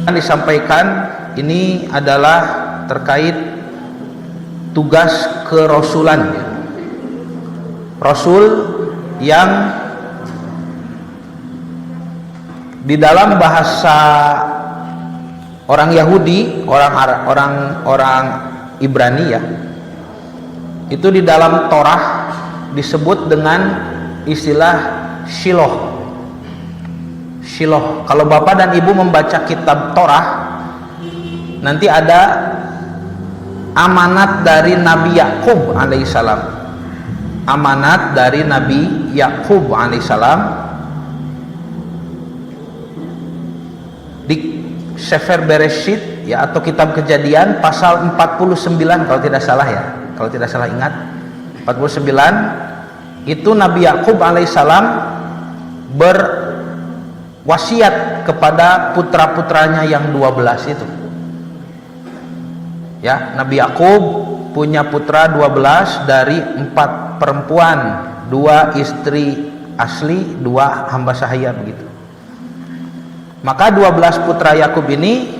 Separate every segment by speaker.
Speaker 1: Yang disampaikan ini adalah terkait tugas kerasulan, rasul yang di dalam bahasa orang Yahudi, orang Ibrani ya, itu di dalam Torah disebut dengan istilah Shiloh. Shiloh. Kalau bapak dan ibu membaca kitab Torah, nanti ada amanat dari Nabi Yakub alaihissalam. Amanat dari Nabi Yakub alaihissalam di Sefer Bereshit ya, atau kitab Kejadian pasal 49 kalau tidak salah ya. Kalau tidak salah ingat 49 itu Nabi Yakub alaihissalam berwasiat kepada putra-putranya yang 12 itu. Ya, Nabi Yakub punya putra 12 dari 4 perempuan, 2 istri asli, 2 hamba sahaya begitu. Maka 12 putra Yakub ini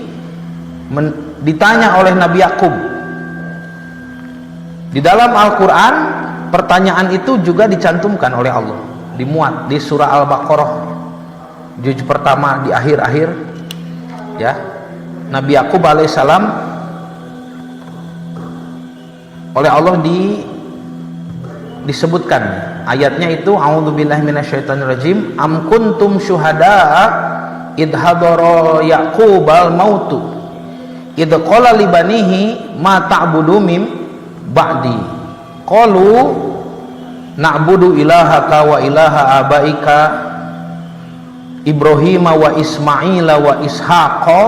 Speaker 1: ditanya oleh Nabi Yakub. Di dalam Al-Quran pertanyaan itu juga dicantumkan oleh Allah, dimuat di surah Al-Baqarah juz pertama di akhir-akhir ya. Nabi Yakub alaihissalam oleh Allah disebutkan ayatnya itu, a'udzubillahi minasyaitonirrajim, am kuntum syuhada'a idh hadara yaqubal mautu idh qala libanihi ma ta'budu mim ba'di qalu na'budu ilahaka wa ilaha abaika Ibrahim wa Ismail wa Ishaqa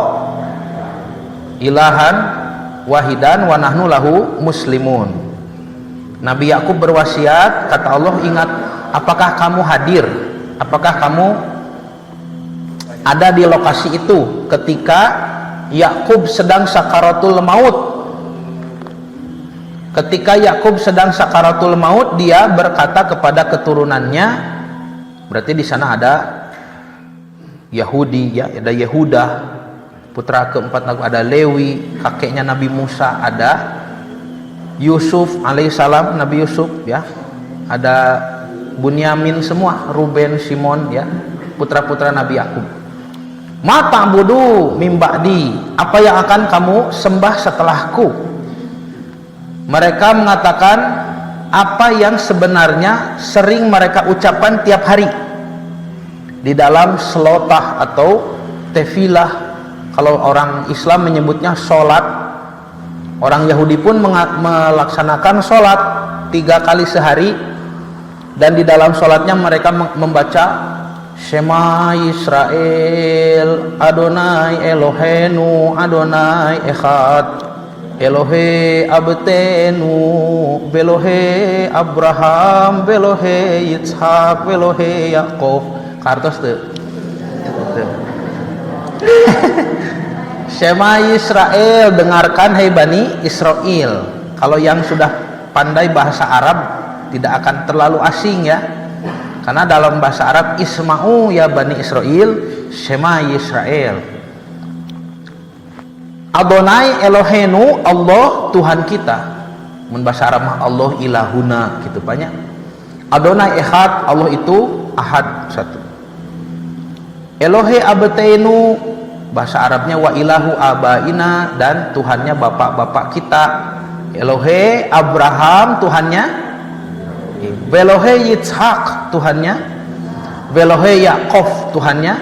Speaker 1: ilahan wahidan wa nahnu lahu muslimun. Nabi Yakub berwasiat, kata Allah, ingat, apakah kamu hadir, apakah kamu ada di lokasi itu ketika Yakub sedang sakaratul maut. Ketika Yakub sedang sakaratul maut, dia berkata kepada keturunannya, berarti di sana ada Yahudi ya, ada Yehuda putra keempat, ada Lewi kakeknya Nabi Musa, ada Yusuf alaihissalam, Nabi Yusuf ya, ada Bunyamin, semua Ruben, Simon ya, putra-putra Nabi Yakub. Ma ta'budu mim ba'di, apa yang akan kamu sembah setelahku? Mereka mengatakan apa yang sebenarnya sering mereka ucapkan tiap hari di dalam selotah atau tefilah. Kalau orang Islam menyebutnya sholat, orang Yahudi pun melaksanakan sholat 3 kali sehari, dan di dalam sholatnya mereka membaca Shema Yisrael Adonai Elohenu Adonai Echad Elohe Abtenu Belohe Abraham Belohe Yitzhak Belohe Yaakov. Kartos tuh Shema Yisrael, dengarkan hai Bani Israel. Kalau yang sudah pandai bahasa Arab tidak akan terlalu asing ya, karena dalam bahasa Arab Isma'u ya Bani Israel, Shema Yisrael. Adonai Elohenu, Allah Tuhan kita. Mun bahasa Arab mah Allah ilahuna gitu banyak. Adonai Echad, Allah itu Ahad, satu. Elohe Abtenu, bahasa Arabnya wa ilahu abaina, dan Tuhannya bapak-bapak kita. Elohe Abraham, Tuhannya. Belohe Yitzhak, Tuhannya. Belohe Yaakov, Tuhannya.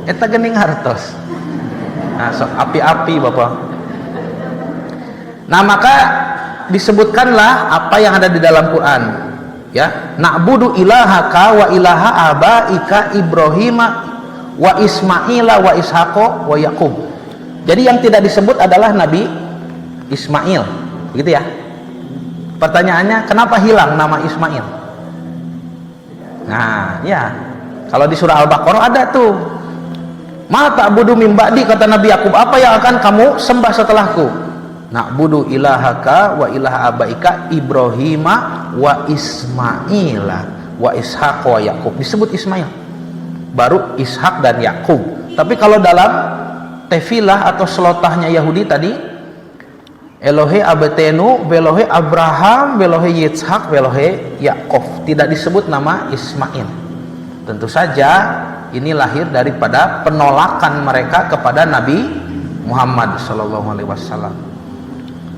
Speaker 1: Eta geuning hartos. Nah, sok api-api Bapak. Nah, maka disebutkanlah apa yang ada di dalam Quran. Ya, na'budu ilahaka wa ilaha abaika Ibrahim wa Ismaila wa Ishaqa wa Yakub. Jadi yang tidak disebut adalah Nabi Ismail, begitu ya. Pertanyaannya, kenapa hilang nama Ismail? Nah, ya. Kalau di surah Al-Baqarah ada tuh. Ma ta'budu mim ba'di, kata Nabi Yakub, apa yang akan kamu sembah setelahku? Na'budu ilahaka wa ilaha abaika Ibrahim wa Ismaila wa Ishaqa wa Yakub. Disebut Ismail, baru Ishak dan Yakub. Tapi kalau dalam tefilah atau selotahnya Yahudi tadi, Elohe Abetenu, Belohe Abraham, Belohe Yitzhak, Belohe Yakov. Tidak disebut nama Ismail. Tentu saja ini lahir daripada penolakan mereka kepada Nabi Muhammad SAW.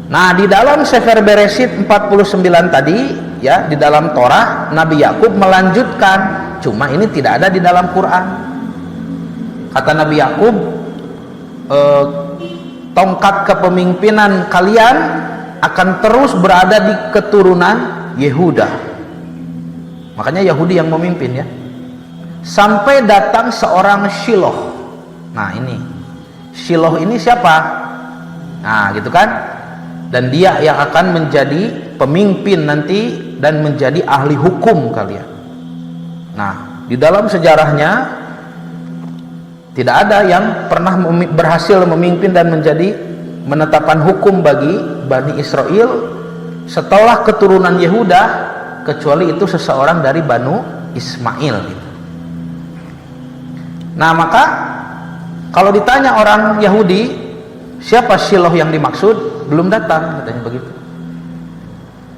Speaker 1: Nah, di dalam Sefer Bereshit 49 tadi, ya, di dalam Torah Nabi Yakub melanjutkan, cuma ini tidak ada di dalam Quran. Kata Nabi Yakub, tongkat kepemimpinan kalian akan terus berada di keturunan Yehuda. Makanya Yahudi yang memimpin, ya. Sampai datang seorang Shiloh. Nah, ini Shiloh ini siapa? Nah, gitu kan? Dan dia yang akan menjadi pemimpin nanti dan menjadi ahli hukum kalian. Nah, di dalam sejarahnya tidak ada yang pernah berhasil memimpin dan menjadi menetapkan hukum bagi Bani Israel setelah keturunan Yehuda, kecuali itu seseorang dari Banu Ismail gitu. Nah, maka kalau ditanya orang Yahudi, siapa Shiloh yang dimaksud? Belum datang, katanya begitu.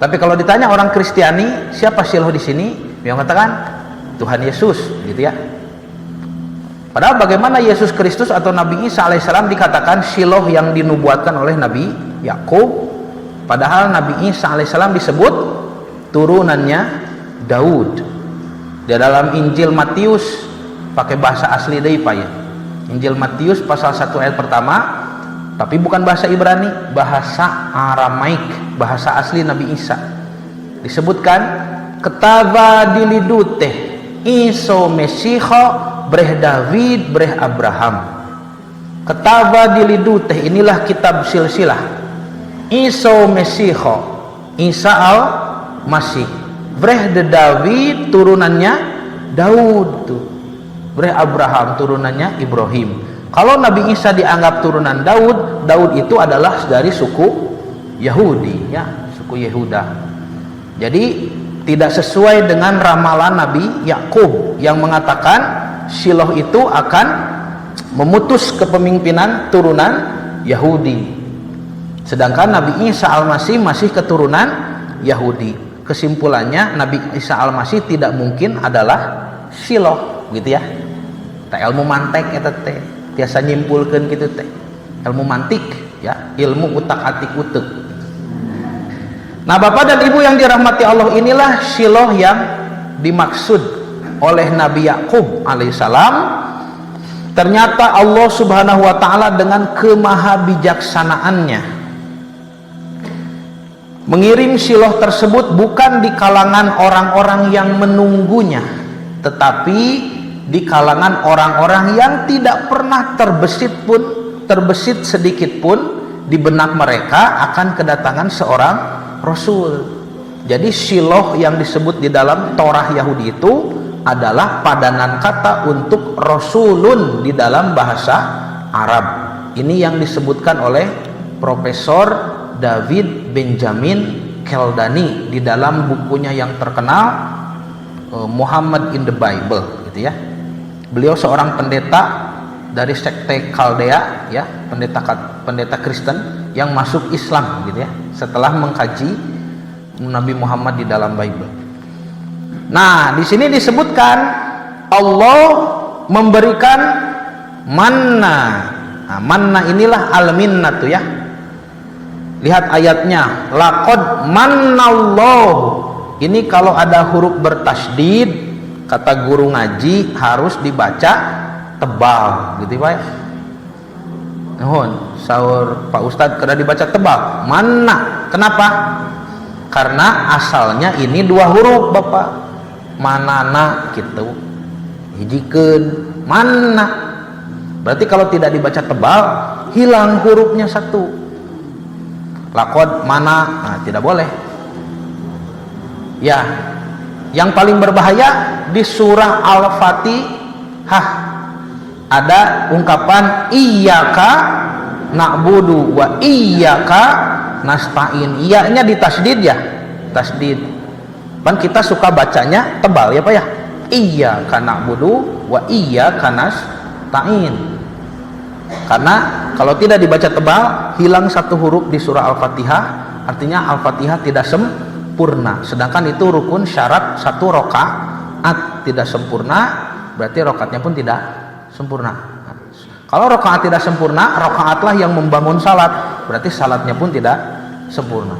Speaker 1: Tapi kalau ditanya orang Kristiani, siapa Shiloh di sini? Dia mengatakan Tuhan Yesus, gitu ya. Padahal bagaimana Yesus Kristus atau Nabi Isa alaihissalam dikatakan Shiloh yang dinubuatkan oleh Nabi Yakub, padahal Nabi Isa alaihissalam disebut turunannya Daud. Di dalam Injil Matius pakai bahasa asli deui ya. Injil Matius pasal 1 ayat pertama, tapi bukan bahasa Ibrani, bahasa Aramaik, bahasa asli Nabi Isa. Disebutkan ketava diliduteh iso mesiho breh David breh Abraham. Ketava diliduteh, inilah kitab silsilah. Iso mesiho, Isa al Masih, breh de David, turunannya Daud tuh. Breh Abraham, turunannya Ibrahim. Kalau Nabi Isa dianggap turunan Daud, Daud itu adalah dari suku Yahudi, ya, suku Yehuda. Jadi tidak sesuai dengan ramalan Nabi Yakub yang mengatakan Shiloh itu akan memutus kepemimpinan turunan Yahudi. Sedangkan Nabi Isa Al-Masih masih keturunan Yahudi. Kesimpulannya Nabi Isa Al-Masih tidak mungkin adalah Shiloh, gitu ya. Tak ilmu mantek eta teh tiasa nyimpulkeun kitu teh. Ilmu mantik, ya, ilmu utak-atik utek. Nah, Bapak dan Ibu yang dirahmati Allah, inilah Shiloh yang dimaksud oleh Nabi Yakub alaihissalam. Ternyata Allah Subhanahu wa taala dengan kemahabijaksanaannya mengirim Shiloh tersebut bukan di kalangan orang-orang yang menunggunya, tetapi di kalangan orang-orang yang tidak pernah terbesit sedikit pun di benak mereka akan kedatangan seorang Rasul. Jadi Shiloh yang disebut di dalam Torah Yahudi itu adalah padanan kata untuk Rasulun di dalam bahasa Arab. Ini yang disebutkan oleh Profesor David Benjamin Keldani di dalam bukunya yang terkenal Muhammad in the Bible, gitu ya. Beliau seorang pendeta dari sekte Kaldea, ya, pendeta Kristen yang masuk Islam, gitu ya, setelah mengkaji Nabi Muhammad di dalam Bible. Nah, di sini disebutkan Allah memberikan manna. Nah, manna inilah al-minnah tuh, ya. Lihat ayatnya, laqad mannallahu. Ini kalau ada huruf bertasydid, kata guru ngaji harus dibaca tebal, gitu Pak. Nuhun, sahur Pak Ustadz kena dibaca tebal. Mana? Kenapa? Karena asalnya ini dua huruf, Bapak. Manana gitu. Hijikeun mana? Berarti kalau tidak dibaca tebal, hilang hurufnya satu. Lakod mana? Nah, tidak boleh. Ya, yang paling berbahaya di surah Al-Fatihah ada ungkapan iyyaka na'budu wa iyyaka nasta'in. Iya-nya ditasdid, ya, tasdid. Kan kita suka bacanya tebal, ya Pak, ya. Iyyaka na'budu wa iyyaka nasta'in. Karena kalau tidak dibaca tebal, hilang satu huruf di surah Al-Fatihah, artinya Al-Fatihah tidak sempurna. Sedangkan itu rukun syarat satu rakaat tidak sempurna, berarti rakaatnya pun tidak sempurna. Kalau rakaat tidak sempurna, rakaatlah yang membangun salat, berarti salatnya pun tidak sempurna.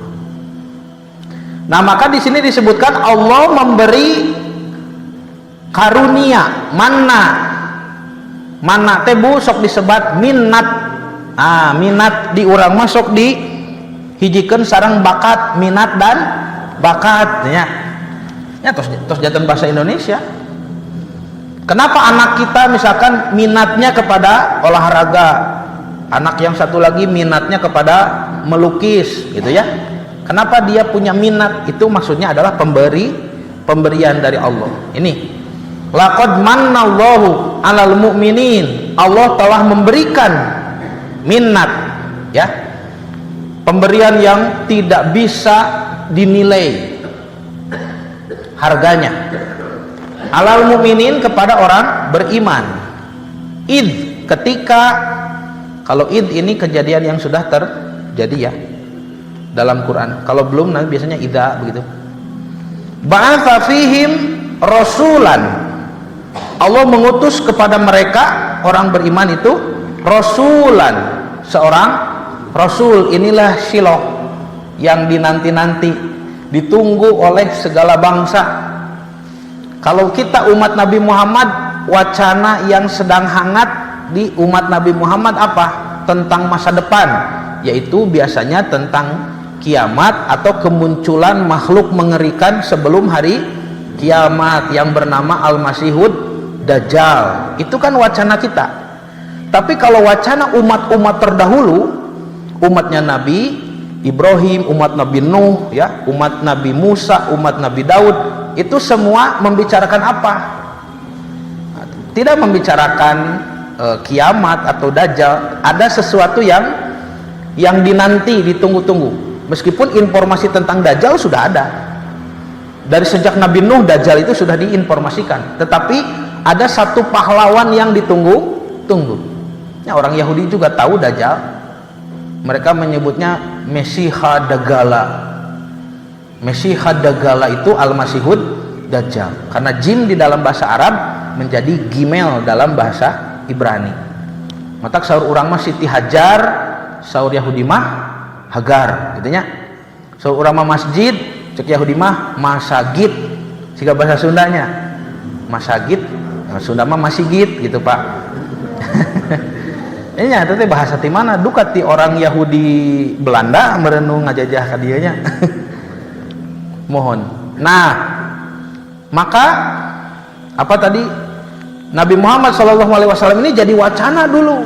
Speaker 1: Nah, maka di sini disebutkan Allah memberi karunia, mana tebu sok disebat minat. Minat di urang masuk di hijikeun sareng bakat, minat dan bakat ya tos janten bahasa Indonesia. Kenapa anak kita misalkan minatnya kepada olahraga, anak yang satu lagi minatnya kepada melukis gitu ya? Kenapa dia punya minat? Itu maksudnya adalah pemberian dari Allah. Ini laqad mannallahu 'alal mu'minin. Allah telah memberikan minat ya. Pemberian yang tidak bisa dinilai harganya. 'Alal mu'minin kepada orang beriman. Id ketika, kalau id ini kejadian yang sudah terjadi ya dalam Quran. Kalau belum nanti biasanya idza begitu. Ba'atsa fihim rasulan. Allah mengutus kepada mereka orang beriman itu rasulan, seorang rasul. Inilah Shiloh yang dinanti-nanti, ditunggu oleh segala bangsa. Kalau kita umat Nabi Muhammad, wacana yang sedang hangat di umat Nabi Muhammad apa? Tentang masa depan, yaitu biasanya tentang kiamat atau kemunculan makhluk mengerikan sebelum hari kiamat yang bernama Al-Masihud Dajjal. Itu kan wacana kita. Tapi kalau wacana umat-umat terdahulu, umatnya Nabi Ibrahim, umat Nabi Nuh ya, umat Nabi Musa, umat Nabi Daud, itu semua membicarakan apa? Tidak membicarakan kiamat atau Dajjal. Ada sesuatu yang dinanti, ditunggu-tunggu. Meskipun informasi tentang Dajjal sudah ada dari sejak Nabi Nuh, Dajjal itu sudah diinformasikan, tetapi ada satu pahlawan yang ditunggu-tunggu. Ya, orang Yahudi juga tahu Dajjal. Mereka menyebutnya Mesiha Dagala. Mesiha Dagala itu Al-Masihud Dajjal, karena jim di dalam bahasa Arab menjadi gimel dalam bahasa Ibrani. Mata saur urang mah Siti Hajar, saur Yahudi mah Hagar, gitunya. Saur urang mah masjid, cek Yahudi mah masagid, jika bahasa Sundanya masagid, Sunda mah masigid gitu Pak. Ini itu teh bahasa ti mana? Duka ti orang Yahudi Belanda merenung ngajajah ka dieu nya. Mohon. Nah, maka apa tadi? Nabi Muhammad SAW ini jadi wacana dulu.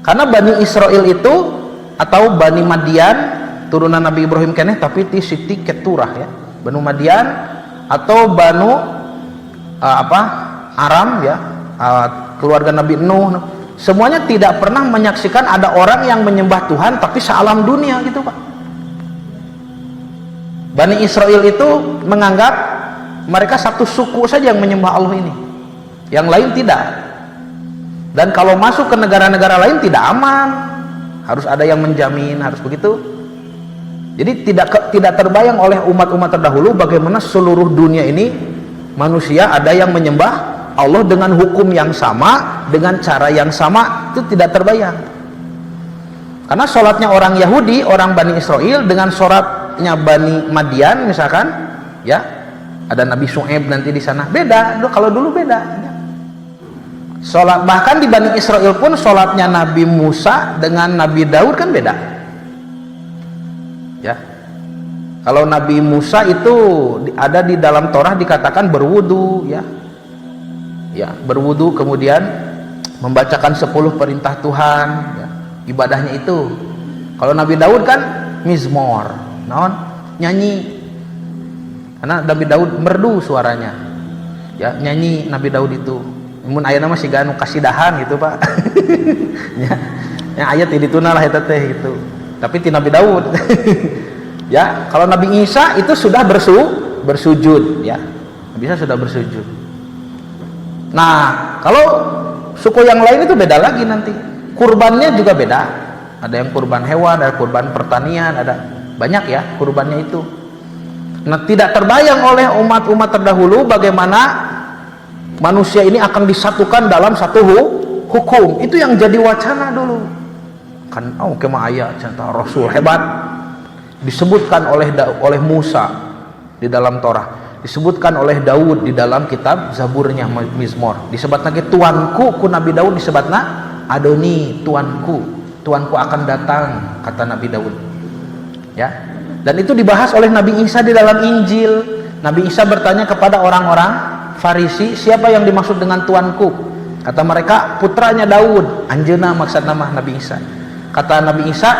Speaker 1: Karena Bani Israel itu atau Bani Madian turunan Nabi Ibrahim keneh tapi ti Siti Keturah ya. Banu Madian atau Banu Aram ya, keluarga Nabi Nuh, semuanya tidak pernah menyaksikan ada orang yang menyembah Tuhan tapi sealam dunia gitu Pak. Bani Israel itu menganggap mereka satu suku saja yang menyembah Allah ini, yang lain tidak. Dan kalau masuk ke negara-negara lain tidak aman, harus ada yang menjamin, harus begitu. Jadi tidak terbayang oleh umat-umat terdahulu bagaimana seluruh dunia ini manusia ada yang menyembah Allah dengan hukum yang sama, dengan cara yang sama, itu tidak terbayang. Karena sholatnya orang Yahudi, orang Bani Israel dengan sholatnya Bani Madian misalkan, ya ada Nabi Syuaib nanti di sana, beda. Kalau dulu beda. Sholat bahkan di Bani Israel pun sholatnya Nabi Musa dengan Nabi Daud kan beda. Ya, kalau Nabi Musa itu ada di dalam Torah dikatakan berwudu, ya berwudu kemudian membacakan 10 perintah Tuhan, ya, ibadahnya itu. Kalau Nabi Daud kan mizmor, nyanyi, karena Nabi Daud merdu suaranya, ya nyanyi Nabi Daud itu. Mun aya nama siga anu kasidahan gitu Pak. Ya ayat di dituna lah eta teh gitu. Tapi ti Nabi Daud. Ya, kalau Nabi Isa itu sudah bersujud ya. Nabi Isa sudah bersujud. Nah, kalau Suku yang lain itu beda lagi nanti. Kurbannya juga beda. Ada yang kurban hewan, ada kurban pertanian, ada banyak ya kurbannya itu. Nah, tidak terbayang oleh umat-umat terdahulu bagaimana manusia ini akan disatukan dalam satu hukum. Itu yang jadi wacana dulu. Kan kemah aya contoh Rasul hebat disebutkan oleh Musa di dalam Torah, disebutkan oleh Daud di dalam kitab Zaburnya Mizmor, disebut lagi tuanku ku Nabi Daud disebutna Adoni, tuanku akan datang kata Nabi Daud ya. Dan itu dibahas oleh Nabi Isa di dalam Injil. Nabi Isa bertanya kepada orang-orang Farisi, siapa yang dimaksud dengan tuanku? Kata mereka putranya Daud, anjeuna maksud nama Nabi Isa. Kata Nabi Isa,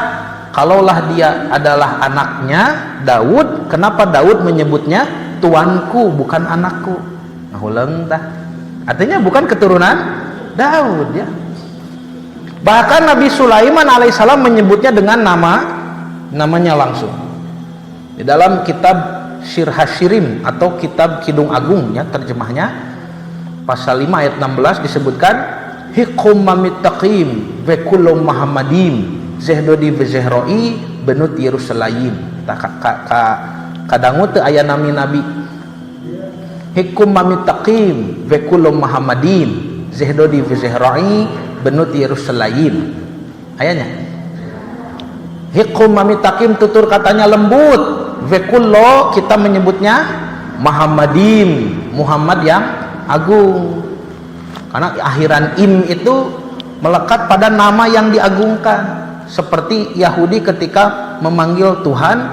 Speaker 1: kalaulah dia adalah anaknya Daud, kenapa Daud menyebutnya tuanku bukan anakku? Nah, ulang dah. Artinya bukan keturunan Daud ya. Bahkan Nabi Sulaiman alaihissalam menyebutnya dengan namanya langsung. Di dalam kitab Sir Hashirim atau kitab Kidung Agung ya terjemahnya pasal 5 ayat 16 disebutkan hikum mamittaqim ve kullu muhammadim zehdodi ve zehroi benut Yerusalem. Kadangu teu aya nami nabi. Hikum mamittaqim ve kullu muhammadim zehdodi ve zehroi benut Yerusalem. Ayatnya hikum mamittaqim tutur katanya lembut, ve kullu kita menyebutnya Muhammadim, Muhammad yang agung. Karena akhiran im itu melekat pada nama yang diagungkan. Seperti Yahudi ketika memanggil Tuhan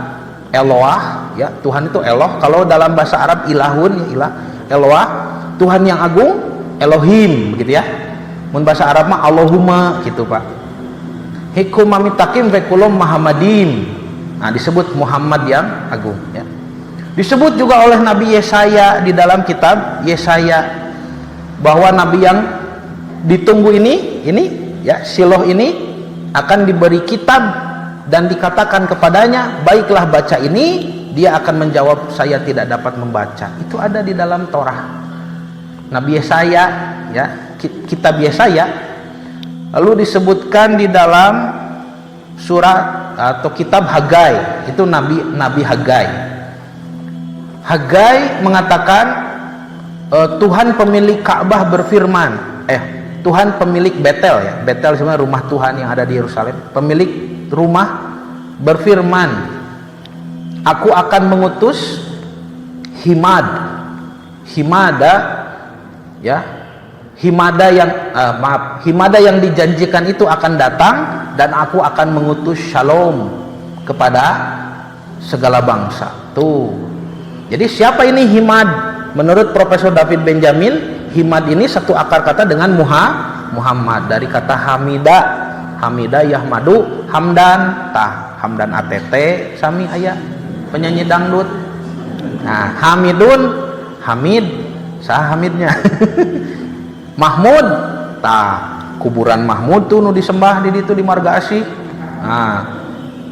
Speaker 1: Eloah, ya Tuhan itu Eloh. Kalau dalam bahasa Arab ilahun, ya ilah, Eloah, Tuhan yang agung, Elohim, begitu ya. Mun bahasa Arab mah Allahumma gitu Pak. Hikum mamitakim vekulum Muhammadim. Nah disebut Muhammad yang agung. Ya. Disebut juga oleh Nabi Yesaya di dalam kitab Yesaya bahwa Nabi yang ditunggu ini ya Siloh ini akan diberi kitab dan dikatakan kepadanya baiklah baca ini, dia akan menjawab saya tidak dapat membaca. Itu ada di dalam Torah Nabi Yesaya ya, kitab Yesaya. Lalu disebutkan di dalam surat atau kitab Hagai, itu Nabi Hagai. Hagai mengatakan Tuhan pemilik Ka'bah berfirman, Tuhan pemilik Betel ya, Betel sebenarnya rumah Tuhan yang ada di Yerusalem. Pemilik rumah berfirman, aku akan mengutus Himada ya, Himada yang dijanjikan itu akan datang dan aku akan mengutus Shalom kepada segala bangsa. Tuh. Jadi siapa ini Himad? Menurut Profesor David Benjamin, Himad ini satu akar kata dengan Muhammad dari kata Hamida Yahmadu Hamdan Hamdan ATT sami aya penyanyi dangdut. Nah, Hamidun Hamid sah Hamidnya. Mahmud kuburan Mahmud tuh nu disembah di ditu di Marga Asih. Nah,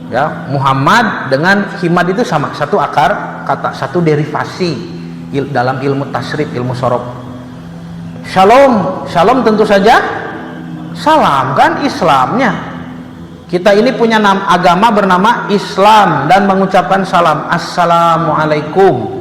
Speaker 1: ya Muhammad dengan Himad itu sama, satu akar kata, satu derivasi dalam ilmu tasrif, ilmu sorof. Shalom tentu saja salam kan Islamnya. Kita ini punya agama bernama Islam dan mengucapkan salam Assalamualaikum.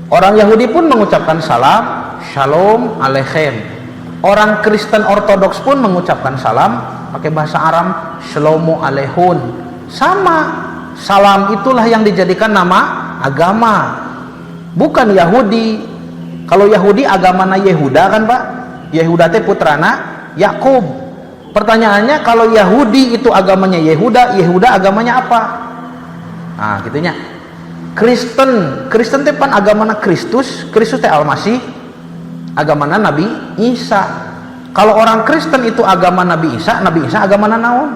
Speaker 1: Orang Yahudi pun mengucapkan salam Shalom Aleichem. Orang Kristen Ortodoks pun mengucapkan salam pakai bahasa Arab Shlomo Aleihun. Sama, salam itulah yang dijadikan nama agama, bukan Yahudi. Kalau Yahudi agamana Yehuda kan Pak, Yehuda teh putrana Yakub. Pertanyaannya kalau Yahudi itu agamanya Yehuda, Yehuda agamanya apa? Nah gitunya. Kristen teh pan agamana Kristus teh Almasih, agamana Nabi Isa. Kalau orang Kristen itu agama Nabi Isa agamana naon?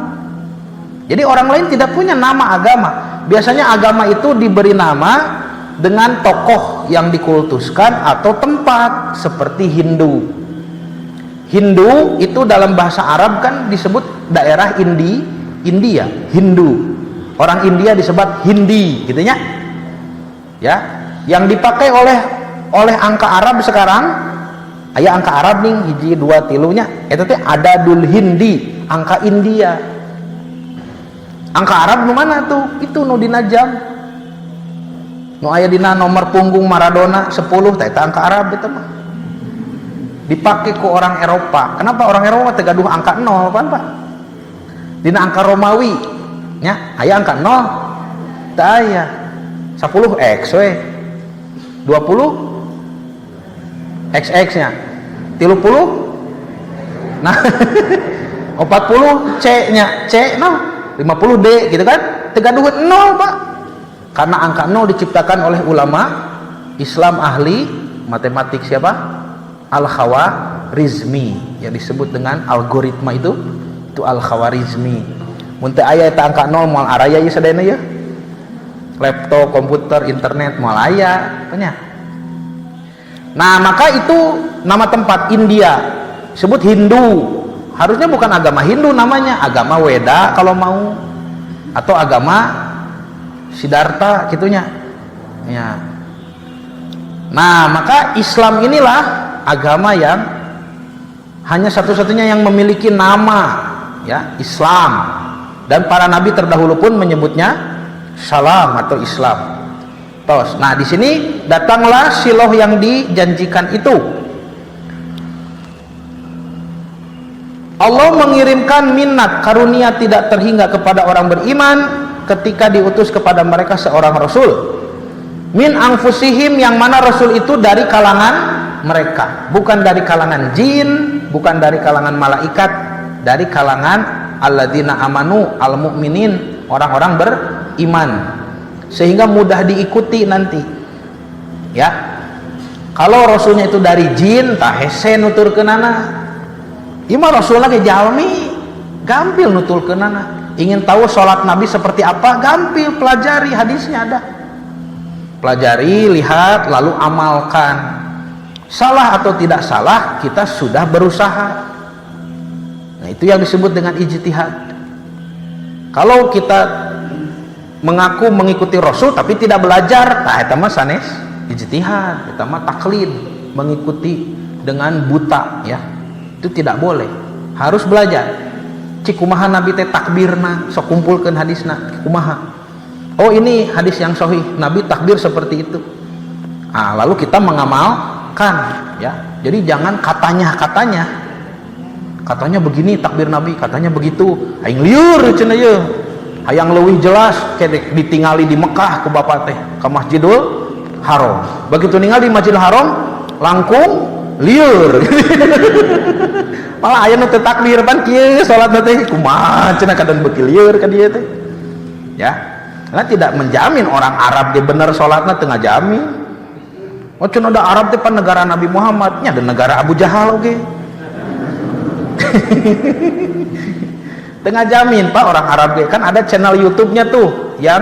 Speaker 1: Jadi orang lain tidak punya nama agama. Biasanya agama itu diberi nama dengan tokoh yang dikultuskan atau tempat, seperti Hindu. Hindu itu dalam bahasa Arab kan disebut daerah India, Hindu. Orang India disebut Hindi, gitu ya. Ya, yang dipakai oleh angka Arab sekarang aya angka Arab nih hiji dua tilunya eta teh adadul hindi, angka India. Angka Arab nu mana tuh? Itu nu dina jam. Nu aya dina nomor punggung Maradona 10 teh eta angka Arab eta mah. Dipakai ku orang Eropa. Kenapa orang Eropa teh gaduh angka 0 kan, Pak? Dina angka Romawi nya aya angka 0. Teu aya. 10x we. 20 XX nya. 30 nah 40 C nya C no 50D gitu kan, tegaduhan 0 Pak, karena angka 0 diciptakan oleh ulama Islam ahli matematik siapa? Al-Khawarizmi, yang disebut dengan algoritma itu Al-Khawarizmi. Mun teu aya eta angka 0 moal araya ieu sadayana ya, laptop, komputer, internet moal aya tanya. Nah maka itu nama tempat India sebut Hindu. Harusnya bukan agama Hindu namanya, agama Weda kalau mau, atau agama Siddhartha gitunya ya. Nah maka Islam inilah agama yang hanya satu-satunya yang memiliki nama ya, Islam, dan para nabi terdahulu pun menyebutnya salam atau Islam. Terus, nah di sini datanglah Shiloh yang dijanjikan itu. Allah mengirimkan minat karunia tidak terhingga kepada orang beriman ketika diutus kepada mereka seorang rasul min anfusihim, yang mana rasul itu dari kalangan mereka, bukan dari kalangan jin, bukan dari kalangan malaikat, dari kalangan alladzina amanu al-mu'minin, orang-orang beriman, sehingga mudah diikuti nanti ya. Kalau rasulnya itu dari jin tah hese nuturkeunana. Ima rasulna ge jalmi gampil nutulkeunana. Ingin tahu sholat Nabi seperti apa? Gampil, pelajari, hadisnya ada. Pelajari, lihat, lalu amalkan. Salah atau tidak salah, kita sudah berusaha. Nah, itu yang disebut dengan ijtihad. Kalau kita mengaku mengikuti Rasul tapi tidak belajar, nah eta mah sanes ijtihad, eta mah taklid, mengikuti dengan buta ya. Itu tidak boleh, harus belajar. Cik kumaha Nabi teh takbirna, sok kumpulkeun hadisna kumaha. Oh ini hadis yang sahih, Nabi takbir seperti itu. Nah, lalu kita mengamalkan ya. Jadi jangan katanya begini takbir Nabi, katanya begitu. Aing lieur cenah ye. Hayang leuwih jelas kedek ditingali di Mekah ku bapak teh ka Masjidul Haram. Begitu ningali di Masjidil Haram langkung lieur. Malah aya nu teu takbir pan kieu salatna teh kumaha cenah kadan beuki lieur ka dieu teh. Ya. Karena tidak menjamin orang Arab dia bener salatna teu ngajamin. Oh cenah da Arab teh pan negara Nabi Muhammad nya dan negara Abu Jahal oge. Tengah jamin Pak orang Arab kan ada channel YouTube-nya tuh yang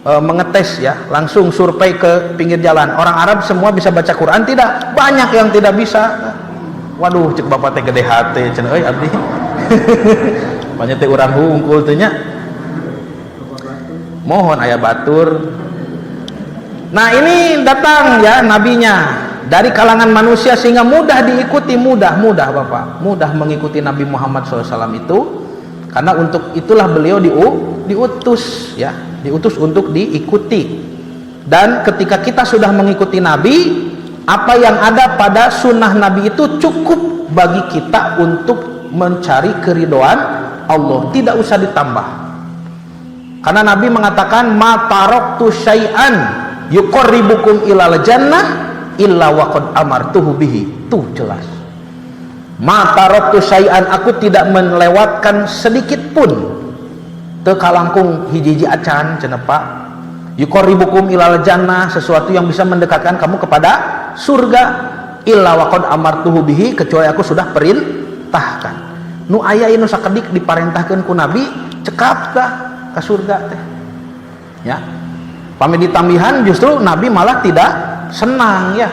Speaker 1: mengetes ya, langsung survei ke pinggir jalan. Orang Arab semua bisa baca Quran tidak? Banyak yang tidak bisa. Waduh, cek bapak teh gede hati cenah euy abdi. Banyak teh urang hungkul teh nya. Mohon aya batur. Nah, ini datang ya nabinya dari kalangan manusia sehingga mudah diikuti, mudah Bapak, mudah mengikuti Nabi Muhammad SAW itu, karena untuk itulah beliau diutus ya, diutus untuk diikuti. Dan ketika kita sudah mengikuti Nabi, apa yang ada pada sunnah Nabi itu cukup bagi kita untuk mencari keridhaan Allah, tidak usah ditambah. Karena Nabi mengatakan ma taraktu syai'an yuqarribukum ilal jannah illa waqad amartuhu bihi. Tuh jelas. Ma taraktu syai'an, aku tidak melewatkan sedikit pun teu kalangkung hiji-hiji acan cenah Pak. Yuqarribukum ilal jannah, sesuatu yang bisa mendekatkan kamu kepada surga, illa waqad amartuhu bihi, kecuali aku sudah perintahkan. Nu aya ieu nu sakedik diparentahkeun ku Nabi cekap dah ka surga teh. Ya. Pami ditambihan justru Nabi malah tidak senang ya.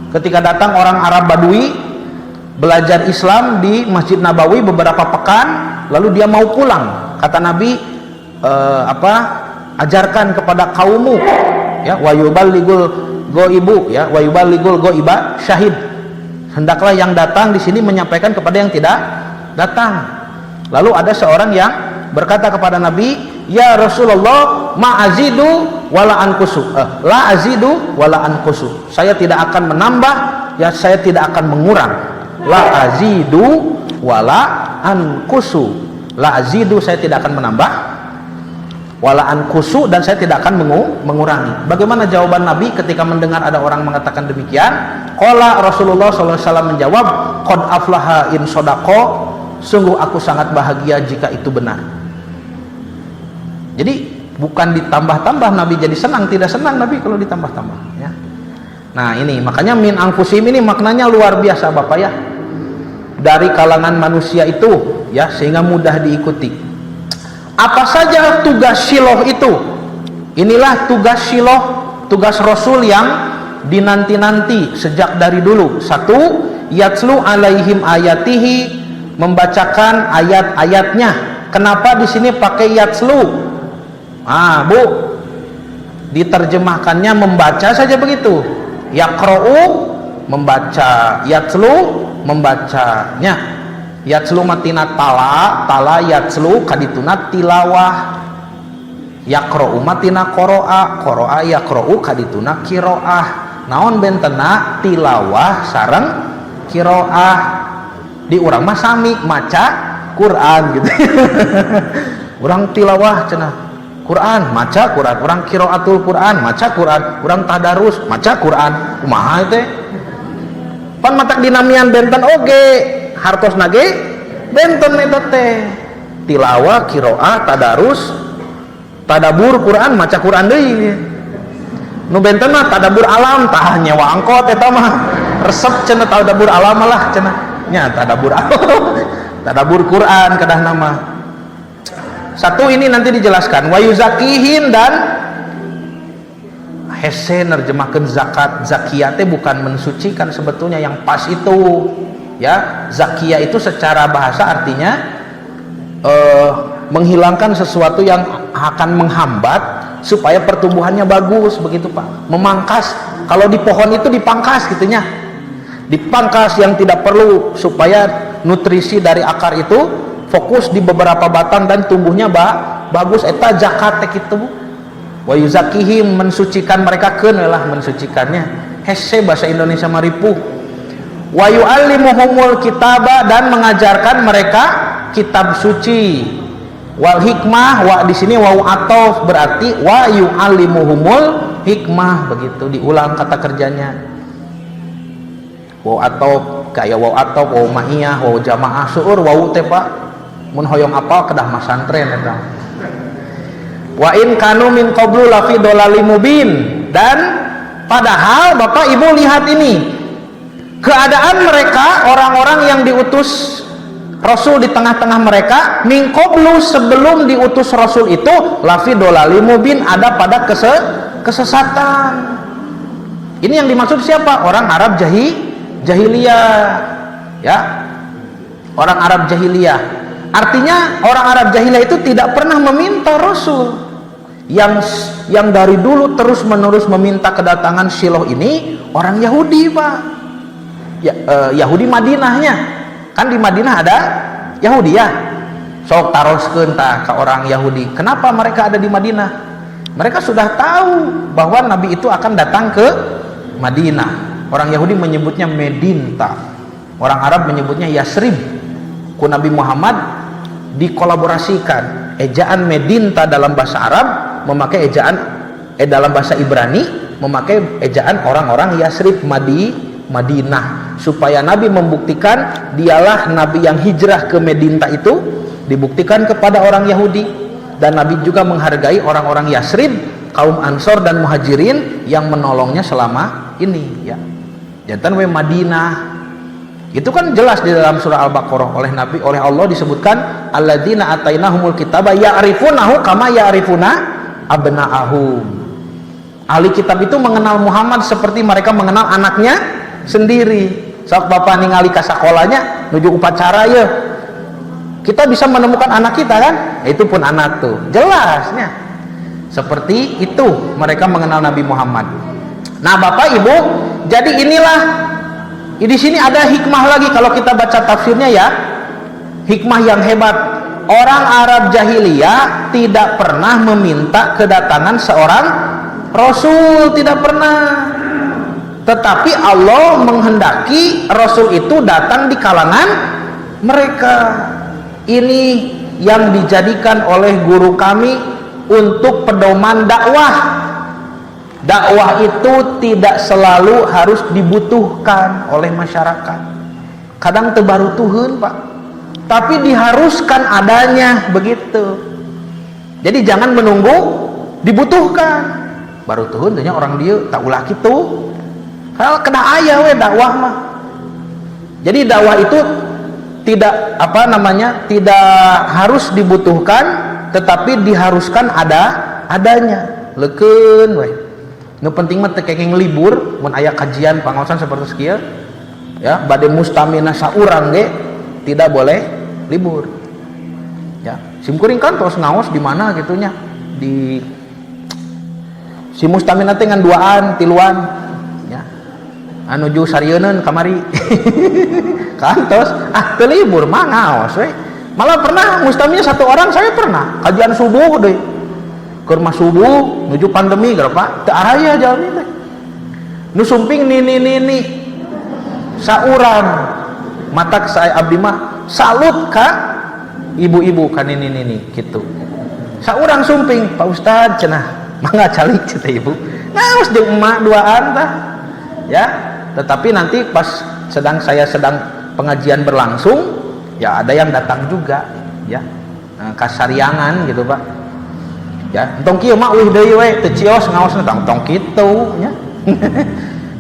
Speaker 1: Ketika datang orang Arab Badui belajar Islam di Masjid Nabawi beberapa pekan, lalu dia mau pulang. Kata Nabi, ajarkan kepada kaummu ya, wa yuballigul ghaibu ya, wa yuballigul ghaiba syahid. hendaklah yang datang di sini menyampaikan kepada yang tidak datang. Lalu ada seorang yang berkata kepada Nabi, ya Rasulullah, ma'azidu wala ankusu, la azidu wala ankusu, saya tidak akan menambah, ya saya tidak akan mengurang. La azidu wala ankusu, la azidu saya tidak akan menambah, wala ankusu dan saya tidak akan mengurangi. Bagaimana jawaban Nabi ketika mendengar ada orang mengatakan demikian? Qala Rasulullah SAW menjawab, qad aflaha in sodaqo, sungguh aku sangat bahagia jika itu benar. Jadi bukan ditambah-tambah Nabi jadi senang, tidak senang Nabi kalau ditambah-tambah, ya. Nah ini makanya min angkusim ini maknanya luar biasa Bapak ya, dari kalangan manusia itu ya, sehingga mudah diikuti. Apa saja tugas Shiloh itu? Inilah tugas Shiloh, tugas Rasul yang dinanti-nanti sejak dari dulu. Satu, yatslu alaihim ayatihi, membacakan ayat-ayatnya. Kenapa di sini pakai yatslu? Bu, diterjemahkannya membaca saja begitu. Yaqra'u membaca, yatslu membacanya. Yatslu matina tala yatslu kadituna tilawah. Yaqra'u matina qara'a yaqra'u kadituna qiraah. Naon bentena tilawah sareng qiraah. Di urang mah sami maca Quran gitu. Urang tilawah cenah Quran, maca Quran, orang qiraatul Quran, maca Quran, orang tadarus, maca Quran. Kumaha teh? Pan matak dinamian benten oge, hartos nage benten eta teh. Tilawah, qiraah, tadarus, tadabur Quran, maca Quran deui. Nu benten mah tadabur alam, tah nyewa angkot eta mah. Resep cenah tadabur alam lah cenah. Nya tadabur alam. Tadabur Quran kedah nama. Satu ini nanti dijelaskan, wa yuzakihim, dan hese nerjemahkan zakat. Zakiyah teh bukan mensucikan, sebetulnya yang pas itu ya. Zakiyah itu secara bahasa artinya menghilangkan sesuatu yang akan menghambat supaya pertumbuhannya bagus, begitu Pak. Memangkas, kalau di pohon itu dipangkas gitunya, dipangkas yang tidak perlu supaya nutrisi dari akar itu fokus di beberapa batang dan tumbuhnya bagus. Eta zakat teh kitu. Wa yuzakihim, mensucikan mereka, keun lah mensucikannya. Hese bahasa Indonesia maripuh. Wa yu'allimuhumul kitaba, dan mengajarkan mereka kitab suci. Wal hikmah, wa di sini wau atof berarti wa yu'allimuhumul hikmah, begitu diulang kata kerjanya. Wau atof kayak wau atof, wau ma'iyah, wau jamaah suur, wau teh Pak mun hoyong apal kedah masantren eta. Wa in kanu min qablu lafi dolalim mubin, dan padahal Bapak Ibu lihat ini keadaan mereka, orang-orang yang diutus Rasul di tengah-tengah mereka, min qablu, sebelum diutus Rasul itu, lafi dolalim mubin, ada pada kesesatan. Ini yang dimaksud siapa? Orang Arab jahiliyah ya, orang Arab jahiliyah. Artinya orang Arab jahiliyah itu tidak pernah meminta Rasul. Yang dari dulu terus menerus meminta kedatangan Shiloh ini orang Yahudi Pak ya, Yahudi Madinahnya kan, di Madinah ada Yahudi ya. Sok taroskeun tah ka orang Yahudi, kenapa mereka ada di Madinah? Mereka sudah tahu bahwa Nabi itu akan datang ke Madinah. Orang Yahudi menyebutnya Medinta, orang Arab menyebutnya Yasrib. Ku Nabi Muhammad dikolaborasikan, ejaan Medinta dalam bahasa Arab memakai ejaan dalam bahasa Ibrani memakai ejaan orang-orang Yasrib, Madinah, supaya Nabi membuktikan dialah Nabi yang hijrah ke Medinta itu, dibuktikan kepada orang Yahudi. Dan Nabi juga menghargai orang-orang Yasrib, kaum Ansor dan Muhajirin yang menolongnya selama ini ya. Jantan we Madinah itu kan jelas di dalam surah Al-Baqarah oleh Allah disebutkan alladzina atainahumul kitaba ya'rifunahu kama ya'rifuna abna'ahum. Ahli kitab itu mengenal Muhammad seperti mereka mengenal anaknya sendiri. Sok bapak ningali ka sakolanya nuju upacara ya, kita bisa menemukan anak kita kan, itu pun anak tuh jelasnya seperti itu mereka mengenal Nabi Muhammad. Nah Bapak Ibu, jadi inilah Di sini ada hikmah lagi kalau kita baca tafsirnya ya. Hikmah yang hebat. Orang Arab jahiliyah tidak pernah meminta kedatangan seorang rasul, tidak pernah. Tetapi Allah menghendaki rasul itu datang di kalangan mereka. Ini yang dijadikan oleh guru kami untuk pedoman dakwah. Dakwah itu tidak selalu harus dibutuhkan oleh masyarakat. Kadang tebaru tuhun, Pak. Tapi diharuskan adanya begitu. Jadi jangan menunggu dibutuhkan. Baru tuhun tanya orang dia tak ulah gitu. Hal kena aya we dakwah mah. Jadi dakwah itu tidak tidak harus dibutuhkan, tetapi diharuskan adanya. Leukeun we. Nu penting mah teu kenging libur mun aya kajian pangaosan seperti sekieu. Ya, bade mustamina saurang ge tidak boleh libur. Ya, simkuring kan tos ngaos di mana gitunya. Di si mustamina teh ngan duaan, tiluan. Ya. Anu ju sarieun kamari. Kantos teu libur mah ngaos we. Malah pernah mustamina satu orang saya pernah kajian subuh deui. Keur mah subuh nuju pandemi berapa? Teu araya jalmi teh. Nu sumping nini saurang. Matak saya abdi mah salut ka ibu-ibu ka nini kitu. Saurang sumping, Pak Ustad cenah mangga calik cenah ibu. Ngaos jeung emak duaan tah. Ya, tetapi nanti pas saya sedang pengajian berlangsung, ya ada yang datang juga, ya. Kasariangan gitu, Pak. Ya, entong kieu mah euy deui we teu cios ngaosna tong kitu, ya.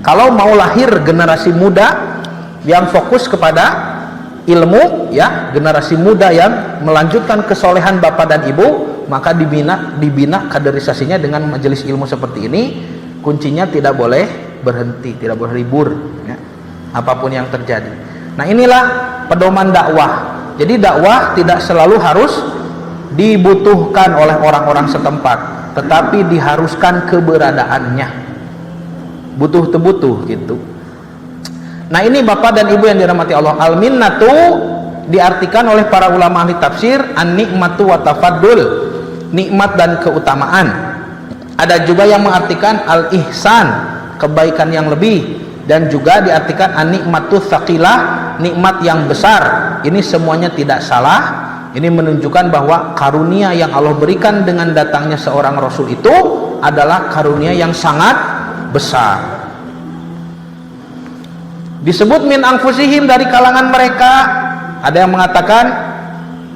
Speaker 1: Kalau mau lahir generasi muda yang fokus kepada ilmu, ya, generasi muda yang melanjutkan kesolehan bapak dan ibu, maka dibina kaderisasinya dengan majelis ilmu seperti ini. Kuncinya tidak boleh berhenti, tidak boleh libur, ya, apapun yang terjadi. Nah, inilah pedoman dakwah. Jadi dakwah tidak selalu harus dibutuhkan oleh orang-orang setempat, tetapi diharuskan keberadaannya. Butuh tebutuh gitu. Nah, ini Bapak dan Ibu yang dirahmati Allah, al-minnatu diartikan oleh para ulama ahli tafsir an-nikmatu wa tafaddul, nikmat dan keutamaan. Ada juga yang mengartikan al-ihsan, kebaikan yang lebih, dan juga diartikan an-nikmatu tsaqilah, nikmat yang besar. Ini semuanya tidak salah. Ini menunjukkan bahwa karunia yang Allah berikan dengan datangnya seorang rasul itu adalah karunia yang sangat besar. Disebut min anfusihim, dari kalangan mereka. Ada yang mengatakan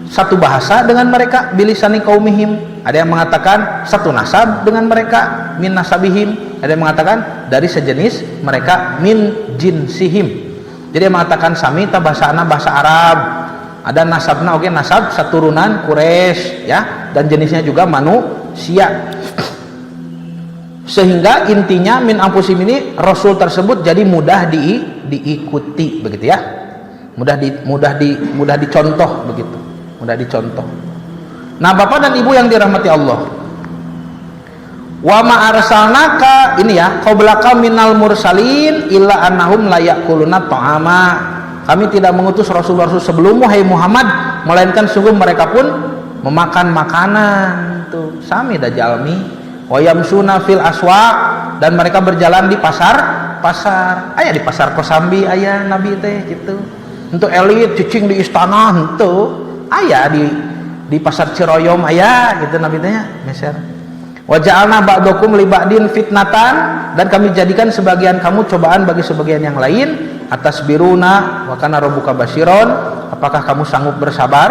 Speaker 1: satu bahasa dengan mereka, bilisani qaumihim. Ada yang mengatakan satu nasab dengan mereka, min nasabihim. Ada yang mengatakan dari sejenis mereka, min jinsihim. Jadi yang mengatakan sami ta bahasana bahasa Arab. Ada nasabna, oke, nasab saturunan Quraisy, ya, dan jenisnya juga manusia. Sehingga intinya min anfusihim ini rasul tersebut jadi mudah diikuti begitu ya. Mudah dicontoh begitu. Mudah dicontoh. Nah, Bapak dan Ibu yang dirahmati Allah. Wa ma arsalnaka, ini ya, qablaka minal mursalin illa annahum la yaquluna ta'ama. Kami tidak mengutus rasul-rasul sebelummu, hai Muhammad, melainkan sungguh mereka pun memakan makanan. Tuh, sami da jalmi. Wa yamsuna fil aswaq, dan mereka berjalan di pasar. Aya di pasar Kosambi aya Nabi teh gitu. Untuk elit cicing di istana henteu. Aya di pasar Ciroyom aya gitu Nabi teh nya, meser. Wa ja'alna ba'dakum li ba'din fitnatan, dan kami jadikan sebagian kamu cobaan bagi sebagian yang lain. Atas biruna wa kana rabbuka basyiron, apakah kamu sanggup bersabar?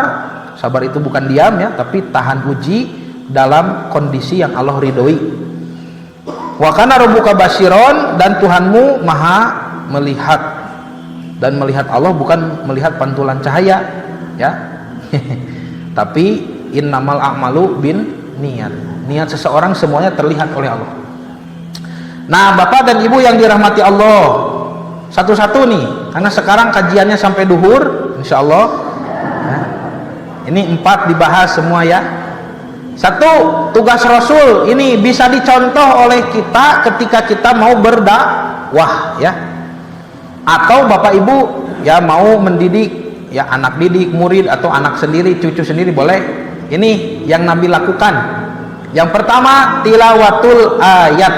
Speaker 1: Sabar itu bukan diam ya, tapi tahan uji dalam kondisi yang Allah ridhoi. Wa kana rabbuka basyiron, dan Tuhanmu maha melihat. Dan melihat Allah bukan melihat pantulan cahaya ya. Tapi innamal a'malu bin niat. Niat seseorang semuanya terlihat oleh Allah. Nah, Bapak dan Ibu yang dirahmati Allah, satu-satu nih, karena sekarang kajiannya sampai duhur, insya Allah. Nah, ini 4 dibahas semua ya. 1, tugas Rasul ini bisa dicontoh oleh kita ketika kita mau berdakwah ya. Atau bapak ibu ya mau mendidik ya anak didik, murid atau anak sendiri, cucu sendiri boleh. Ini yang Nabi lakukan. Yang pertama, tilawatul ayat.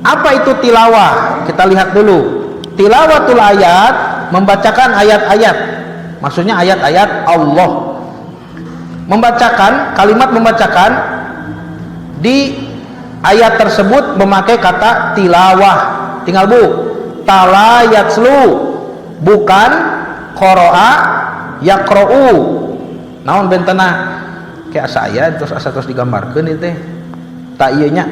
Speaker 1: Apa itu tilawah? Kita lihat dulu. Tilawatul ayat, membacakan ayat-ayat. Maksudnya ayat-ayat Allah. Membacakan, kalimat membacakan di ayat tersebut memakai kata tilawah. Tinggal bu, tala yatslu, bukan qoro'a yaqro'u. Naon bentena kayak saya terus digambarkan itu tak iya nya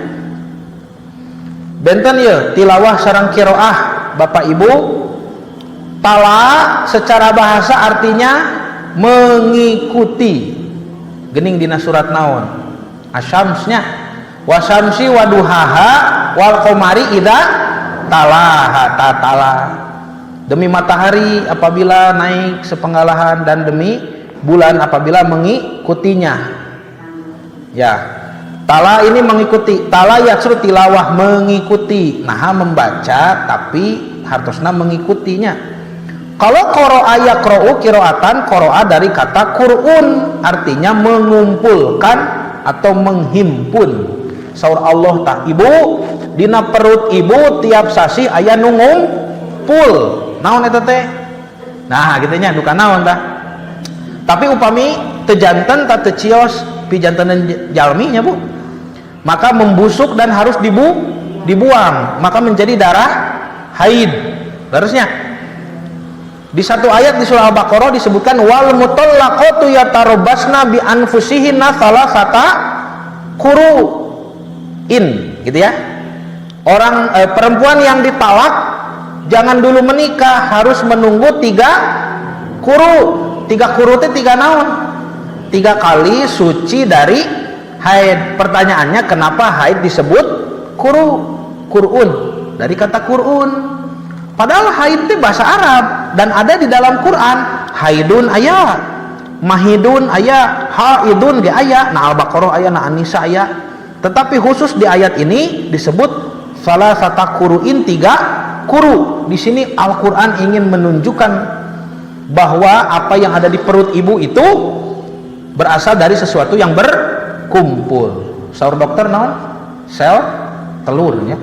Speaker 1: benten ya tilawah sareng qiraah bapak ibu. Tala secara bahasa artinya mengikuti. Gening dina surat naon asyamsnya wasyamsi waduhaha wal qamari idza talaha tatala. Demi matahari apabila naik sepenggalahan dan demi bulan apabila mengikutinya. Ya, tala ini mengikuti. Tala yatsru tilawah, mengikuti. Nah, membaca tapi hartosna mengikutinya. Kalau qoro'a yaqro'u qiraatan, qoro'a dari kata qur'un, artinya mengumpulkan atau menghimpun. Saur Allah tak ibu dina perut ibu tiap sasi aya nu ngumpul. Naon eta teh? Nah, kitu nya duka naon tah? Tapi upami tejanten tak tecios pijantenan jalminya bu, maka membusuk dan harus dibuang, maka menjadi darah haid. Harusnya di satu ayat di surah Al-Baqarah disebutkan wal mutallaqatu yatarabbasna bi anfusihinna salasata quru'in, gitu ya. Orang perempuan yang ditalak jangan dulu menikah, harus menunggu 3 quru'. 3 quru' itu 3 naon? 3 kali suci dari haid. Pertanyaannya kenapa haid disebut qur'un? Dari kata qur'un. Padahal haid itu bahasa Arab dan ada di dalam Quran. Haidun aya, mahidun aya, haidun ge aya, na Al-Baqarah aya, na An-Nisa aya. Tetapi khusus di ayat ini disebut salah satu qur'in 3 quru'. Di sini Al-Qur'an ingin menunjukkan bahwa apa yang ada di perut ibu itu berasal dari sesuatu yang berkumpul. Saur dokter naon? Sel telur ya.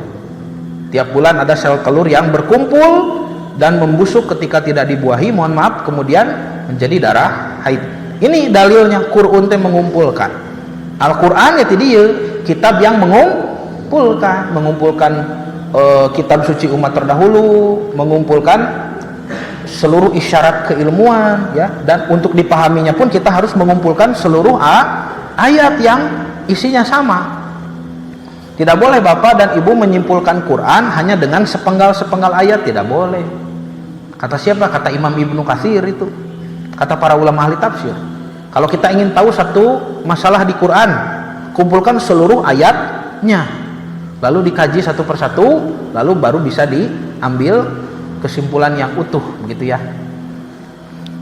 Speaker 1: Tiap bulan ada sel telur yang berkumpul dan membusuk ketika tidak dibuahi, mohon maaf, kemudian menjadi darah haid. Ini dalilnya Qur'an teh mengumpulkan. Al-Qur'an ya dia kitab yang mengumpulkan kitab suci umat terdahulu, mengumpulkan seluruh isyarat keilmuan ya, dan untuk dipahaminya pun kita harus mengumpulkan seluruh ayat yang isinya sama. Tidak boleh bapak dan ibu menyimpulkan Quran hanya dengan sepenggal-sepenggal ayat, tidak boleh. Kata siapa? Kata Imam Ibnu Katsir itu, kata para ulama ahli tafsir. Kalau kita ingin tahu satu masalah di Quran, kumpulkan seluruh ayatnya, lalu dikaji satu persatu, lalu baru bisa diambil kesimpulan yang utuh, begitu ya.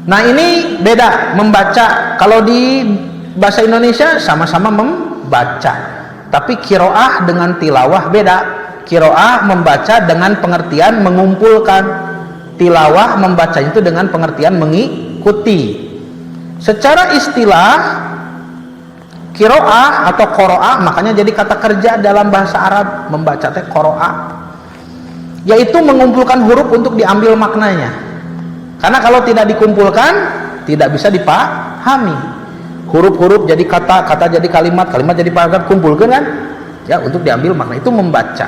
Speaker 1: Nah ini beda membaca. Kalau di bahasa Indonesia sama-sama membaca, tapi qiraah dengan tilawah beda. Qiraah membaca dengan pengertian mengumpulkan, tilawah membaca itu dengan pengertian mengikuti. Secara istilah qiraah atau qoro'ah, makanya jadi kata kerja dalam bahasa Arab, membaca teh qoro'ah, yaitu mengumpulkan huruf untuk diambil maknanya. Karena kalau tidak dikumpulkan tidak bisa dipahami. Huruf-huruf jadi kata, kata jadi kalimat, kalimat jadi paragraf, kumpulkan kan ya untuk diambil makna, itu membaca.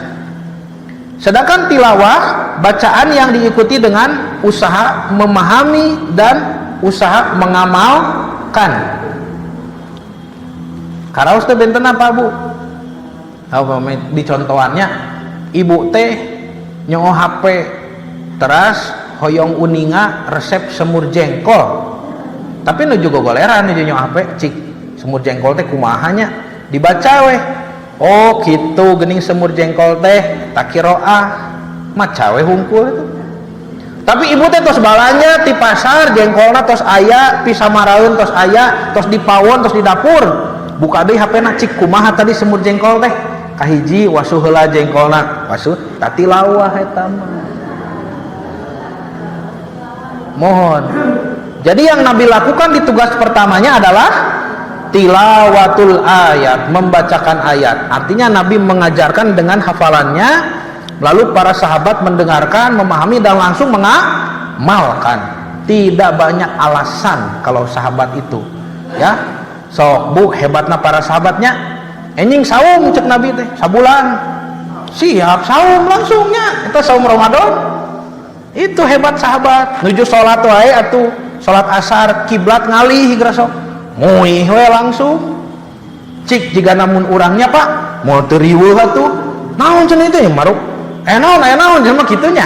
Speaker 1: Sedangkan tilawah, bacaan yang diikuti dengan usaha memahami dan usaha mengamalkan. Karaos teh benten apa bu? Di contohannya ibu teh nyongo HP teras hoyong uninga resep semur jengkol, tapi nuju gogoleran nuju nyongo HP cik semur jengkol teh kumahanya dibaca weh. Oh gitu gening semur jengkol teh tak kiroah maca weh hungkul itu. Tapi ibu teh tos balanya di pasar jengkolna tos aya, pisamaraeun tos aya, tos di pawon, tos di dapur. Buka deui HP-na cik kumaha tadi semur jengkol teh? Kahiji wasuh heula jengkolna, wasuh tatilawah eta mah. mohon. Jadi yang Nabi lakukan di tugas pertamanya adalah tilawatul ayat, membacakan ayat. Artinya Nabi mengajarkan dengan hafalannya, lalu para sahabat mendengarkan, memahami dan langsung mengamalkan. Tidak banyak alasan kalau sahabat itu, ya. So, Bu, hebatna para sahabatnya. Enjing saum cek Nabi teh, sabulan. Siap saum langsungnya. Itu saum Ramadan. Itu hebat sahabat. Nuju salat wae atuh, salat asar kiblat ngalih grasok. Muih we langsung. Cik jika namun urangnya Pak, mau teu riweuh atuh. Naon cenah itu ya maruk. Naon mah kitunya.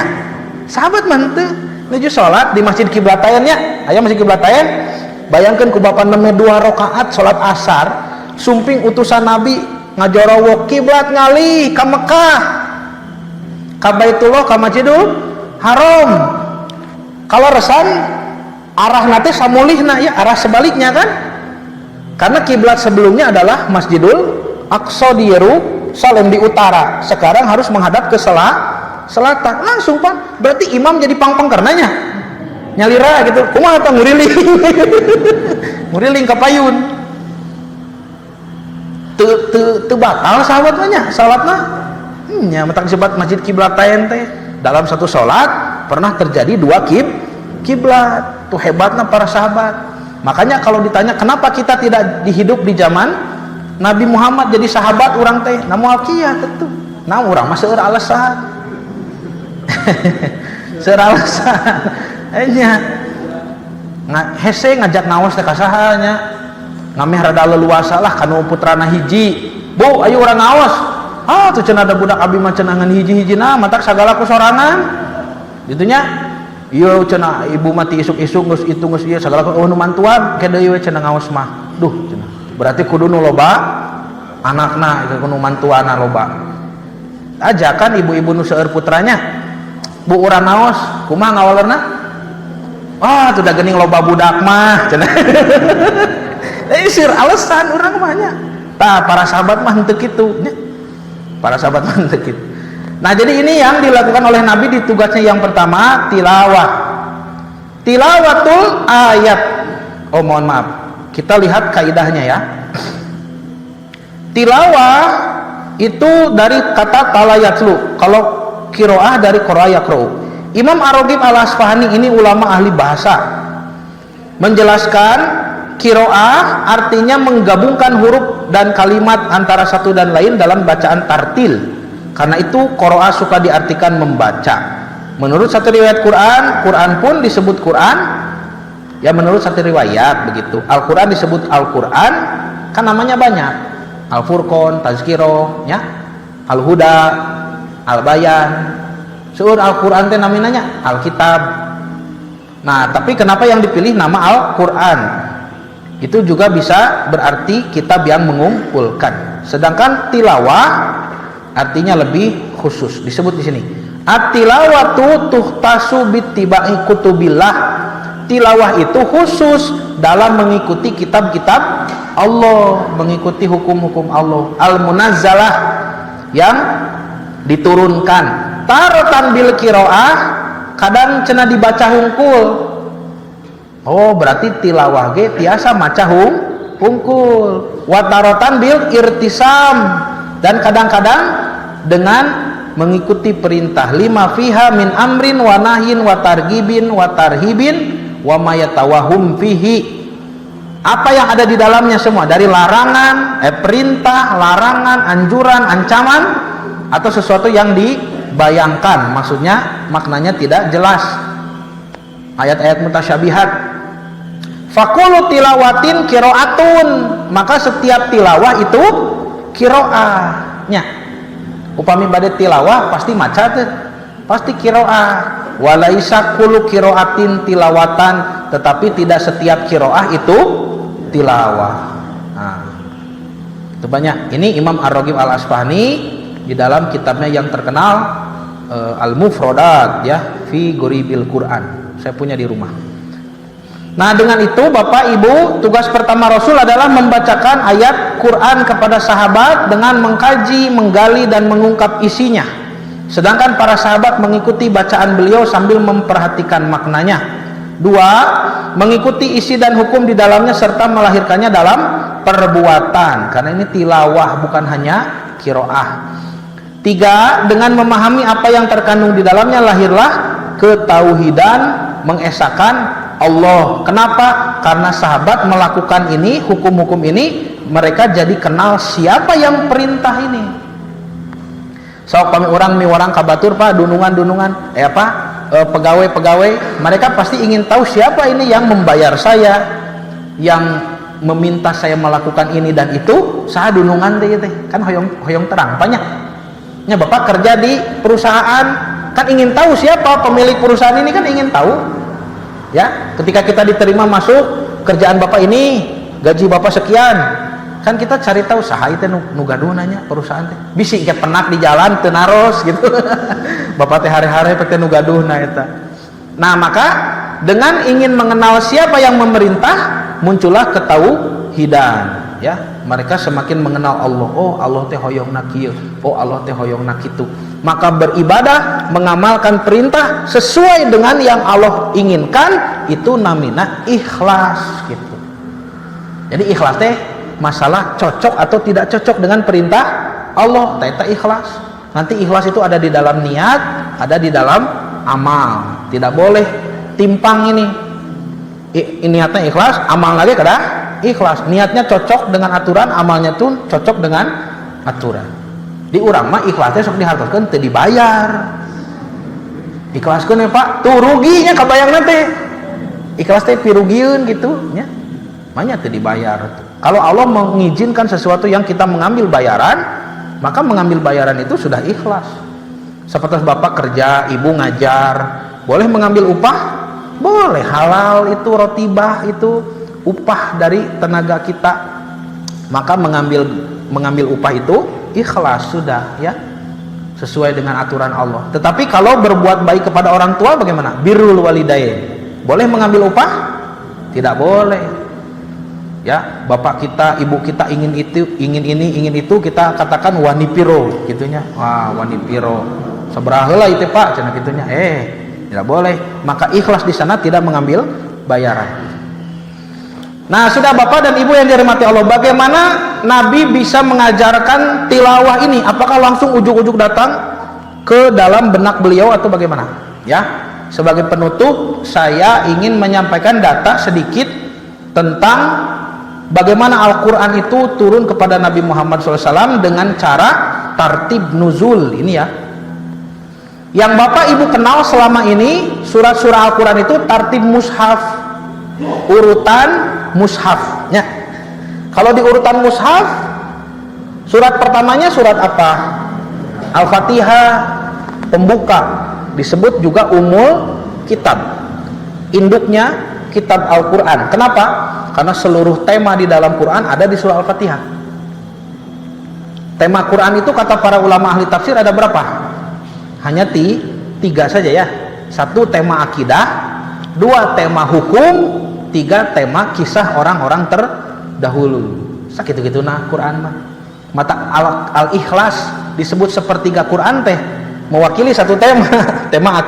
Speaker 1: Sahabat mah teu nuju salat di masjid kiblatayan nya. Aya masjid kiblatayan. Bayangkan ku bapak neme 2 rakaat salat asar, sumping utusan Nabi ngajorowo kiblat ngalih ka Mekah, ka Baitullah, ka Masjidul Haram. Kalau resan arah nate samulihna ya, arah sebaliknya kan, karena kiblat sebelumnya adalah Masjidul Aqsa di Yerusalem di utara, sekarang harus menghadap ke selatan. Langsung Pak, berarti imam jadi pangpang karenanya nyalira gitu, kumaha apa nguriling nguriling ka payun. Teu batal sahabatnya salatna nya matak disebut masjid kiblatayn teh. Dalam satu salat pernah terjadi 2 kiblat. Tuh hebatnya para sahabat. Makanya kalau ditanya kenapa kita tidak dihidup di zaman Nabi Muhammad jadi sahabat orang teh, namu alkiyah tentu. Nah urang mah seueur alasan. Seueur alasan. Enya hese ngajak naos teh kasaha nya. Ngameh rada leluasa lah kanu putrana hiji. Bu, ayo urang naos. Ah tuh cenah ada budak abi mah cenah ngan hiji-hijina matak sagala ku sorangan. Ditu nya. Ieu cenah ibu mati isuk-isuk geus itu geus ieu sagala nu mantuan ke deui we cenah ngaos mah. Duh cenah. Berarti kudu nu loba anakna itu nu mantuana loba. Ajakan ibu-ibu nu seueur putranya. Bu urang naos, kumaha ngawalerna? Ah tuh da geuning loba budak mah cenah. Sir alasan urang mah nya. Tah para sahabat mah henteu kitu nya. Para sahabat mah henteu kitu. Nah jadi ini yang dilakukan oleh Nabi di tugasnya yang pertama, tilawah. Tilawatul ayat. Oh mohon maaf, kita lihat kaidahnya ya. Tilawah itu dari kata talayatlu. Kalau kiroah dari qira'a yaqra'u. Imam Ar-Raghib Al-Asfahani ini ulama ahli bahasa menjelaskan kiroah artinya menggabungkan huruf dan kalimat antara satu dan lain dalam bacaan tartil. Karena itu qiraah suka diartikan membaca. Menurut satu riwayat Quran pun disebut Quran. Ya menurut satu riwayat begitu. Al-Quran disebut Al-Quran kan namanya banyak. Al-Furqan, Tazkirah, ya. Al-Huda, Al-Bayan. Seueur Al-Quran teh namanya Alkitab. Nah, tapi kenapa yang dipilih nama Al-Quran? Itu juga bisa berarti kitab yang mengumpulkan. Sedangkan tilawah artinya lebih khusus. Disebut di sini. At-tilawatu tuhtasu bittiba'i kutubillah. Tilawah itu khusus dalam mengikuti kitab-kitab Allah, mengikuti hukum-hukum Allah. Al-munazzalah yang diturunkan. Tarotan bil kiroah kadang cenah dibaca hungkul. Oh berarti tilawah ge tiasa maca hungkul. Watarotan bil irtisam dan kadang-kadang dengan mengikuti perintah. Lima fiha min amrin wa nahyin wa targhibin wa tarhibin wa mayatawahum fihi. Apa yang ada di dalamnya semua dari larangan, perintah, larangan, anjuran, ancaman atau sesuatu yang dibayangkan, maksudnya maknanya tidak jelas. Ayat-ayat mutasyabihat. Fakulu tilawatin kiroatun, maka setiap tilawah itu kiroahnya. Upami bade tilawah pasti maca tuh, pasti kiroah. Walaisa kullu kiroatin tilawatan, tetapi tidak setiap kiroah itu tilawah. Nah, itu banyak. Ini Imam Ar-Raghib Al-Asfahani di dalam kitabnya yang terkenal Al-Mufradat ya fi Ghoribil Quran. Saya punya di rumah. Nah, dengan itu Bapak Ibu, tugas pertama Rasul adalah membacakan ayat Quran kepada sahabat dengan mengkaji, menggali dan mengungkap isinya. Sedangkan para sahabat mengikuti bacaan beliau sambil memperhatikan maknanya. Dua, mengikuti isi dan hukum di dalamnya serta melahirkannya dalam perbuatan, karena ini tilawah bukan hanya qiraah. Tiga, dengan memahami apa yang terkandung di dalamnya lahirlah ketauhidan, mengesahkan Allah. Kenapa? Karena sahabat melakukan ini, hukum-hukum ini, mereka jadi kenal siapa yang perintah ini. Sok kami orang kabatur Pak, dunungan pegawai-pegawai, mereka pasti ingin tahu siapa ini yang membayar saya, yang meminta saya melakukan ini dan itu. Saha dunungan teh kan hoyong terang banyak. Nya Bapak kerja di perusahaan kan ingin tahu siapa pemilik perusahaan ini, kan ingin tahu. Ya, ketika kita diterima masuk kerjaan Bapak ini, gaji Bapak sekian, kan kita cari tahu saha itu nu gaduh nanya perusahaan teh. Bisi kayak penak di jalan teu naros gitu. Bapak teh hari-hari pete nu gaduh na eta. Nah, maka dengan ingin mengenal siapa yang memerintah, muncullah ketauhidan, ya. Mereka semakin mengenal Allah. Oh, Allah teh hoyongna kieu. Oh, Allah teh hoyongna kitu. Maka beribadah, mengamalkan perintah sesuai dengan yang Allah inginkan, itu namina ikhlas gitu. Jadi ikhlas teh masalah cocok atau tidak cocok dengan perintah Allah, eta ikhlas. Nanti ikhlas itu ada di dalam niat, ada di dalam amal. Tidak boleh timpang ini. Niatnya ikhlas, amal lagi kada ikhlas. Niatnya cocok dengan aturan, amalnya tuh cocok dengan aturan. Di urang mah ikhlasnya sok dihartokeun teu dibayar. Ikhlaskeun ya Pak, tuh ruginya kabayang nanti. Ikhlas teh pirugieun gitu nya. Manya teu dibayar. Kalau Allah mengizinkan sesuatu yang kita mengambil bayaran, maka mengambil bayaran itu sudah ikhlas. Seperti Bapak kerja, Ibu ngajar, boleh mengambil upah? Boleh, halal itu, rotibah itu upah dari tenaga kita. Maka mengambil upah itu ikhlas sudah, ya, sesuai dengan aturan Allah. Tetapi kalau berbuat baik kepada orang tua bagaimana? Birrul walidain. Boleh mengambil upah? Tidak boleh. Ya, bapak kita, ibu kita ingin itu, ingin ini, ingin itu, kita katakan wanipiro gitunya. Wah, wanipiro sabaraha heula itu Pak cenah gitunya. Tidak boleh. Maka ikhlas di sana tidak mengambil bayaran. Nah, sudah Bapak dan Ibu yang dirahmati Allah, bagaimana Nabi bisa mengajarkan tilawah ini? Apakah langsung ujuk-ujuk datang ke dalam benak beliau atau bagaimana? Ya, sebagai penutup saya ingin menyampaikan data sedikit tentang bagaimana Al-Quran itu turun kepada Nabi Muhammad SAW dengan cara tartib nuzul ini ya. Yang Bapak Ibu kenal selama ini surat-surah Al-Quran itu tartib mushaf, urutan mushafnya. Kalau di urutan mushaf, surat pertamanya surat apa? Al-Fatihah, pembuka, disebut juga Ummul Kitab, induknya kitab Al-Quran. Kenapa? Karena seluruh tema di dalam Quran ada di surah Al-Fatihah. Tema Quran itu kata para ulama ahli tafsir ada berapa? Hanya tiga saja ya. Satu tema akidah, dua tema hukum, tiga tema kisah orang-orang terdahulu. Sakitu-gitu nah Quran mah. Mata Al-Ikhlas disebut sepertiga Quran teh mewakili satu tema. Tema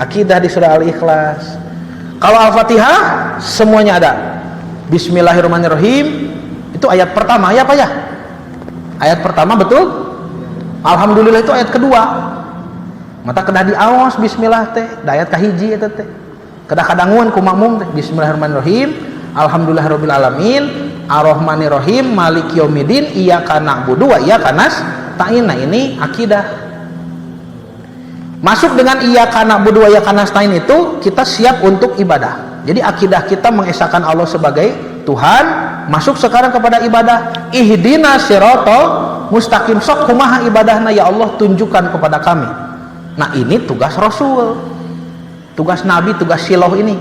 Speaker 1: akidah di surah Al-Ikhlas. Kalau Al-Fatihah semuanya ada. Bismillahirrahmanirrahim itu ayat pertama ya Pak ya? Ayat pertama betul? Alhamdulillah itu ayat kedua. Mata kedah diawas bismillah teh, da ayat kahiji eta teh. Kedah kadanguan ku makmum teh Bismillahirrahmanirrahim, alhamdulillahirabbil alamin, arrahmanirrahim, maliki yaumiddin, iyyaka na'budu wa iyyaka nasta'in. Nah, ini akidah. Masuk dengan iyyaka na'budu wa iyyaka nasta'in itu kita siap untuk ibadah. Jadi akidah kita mengesahkan Allah sebagai Tuhan, masuk sekarang kepada ibadah. Ihdinas siratal mustaqim, sok kumaha ibadahna ya Allah, tunjukkan kepada kami. Nah, ini tugas Rasul, tugas Nabi, tugas siloh ini.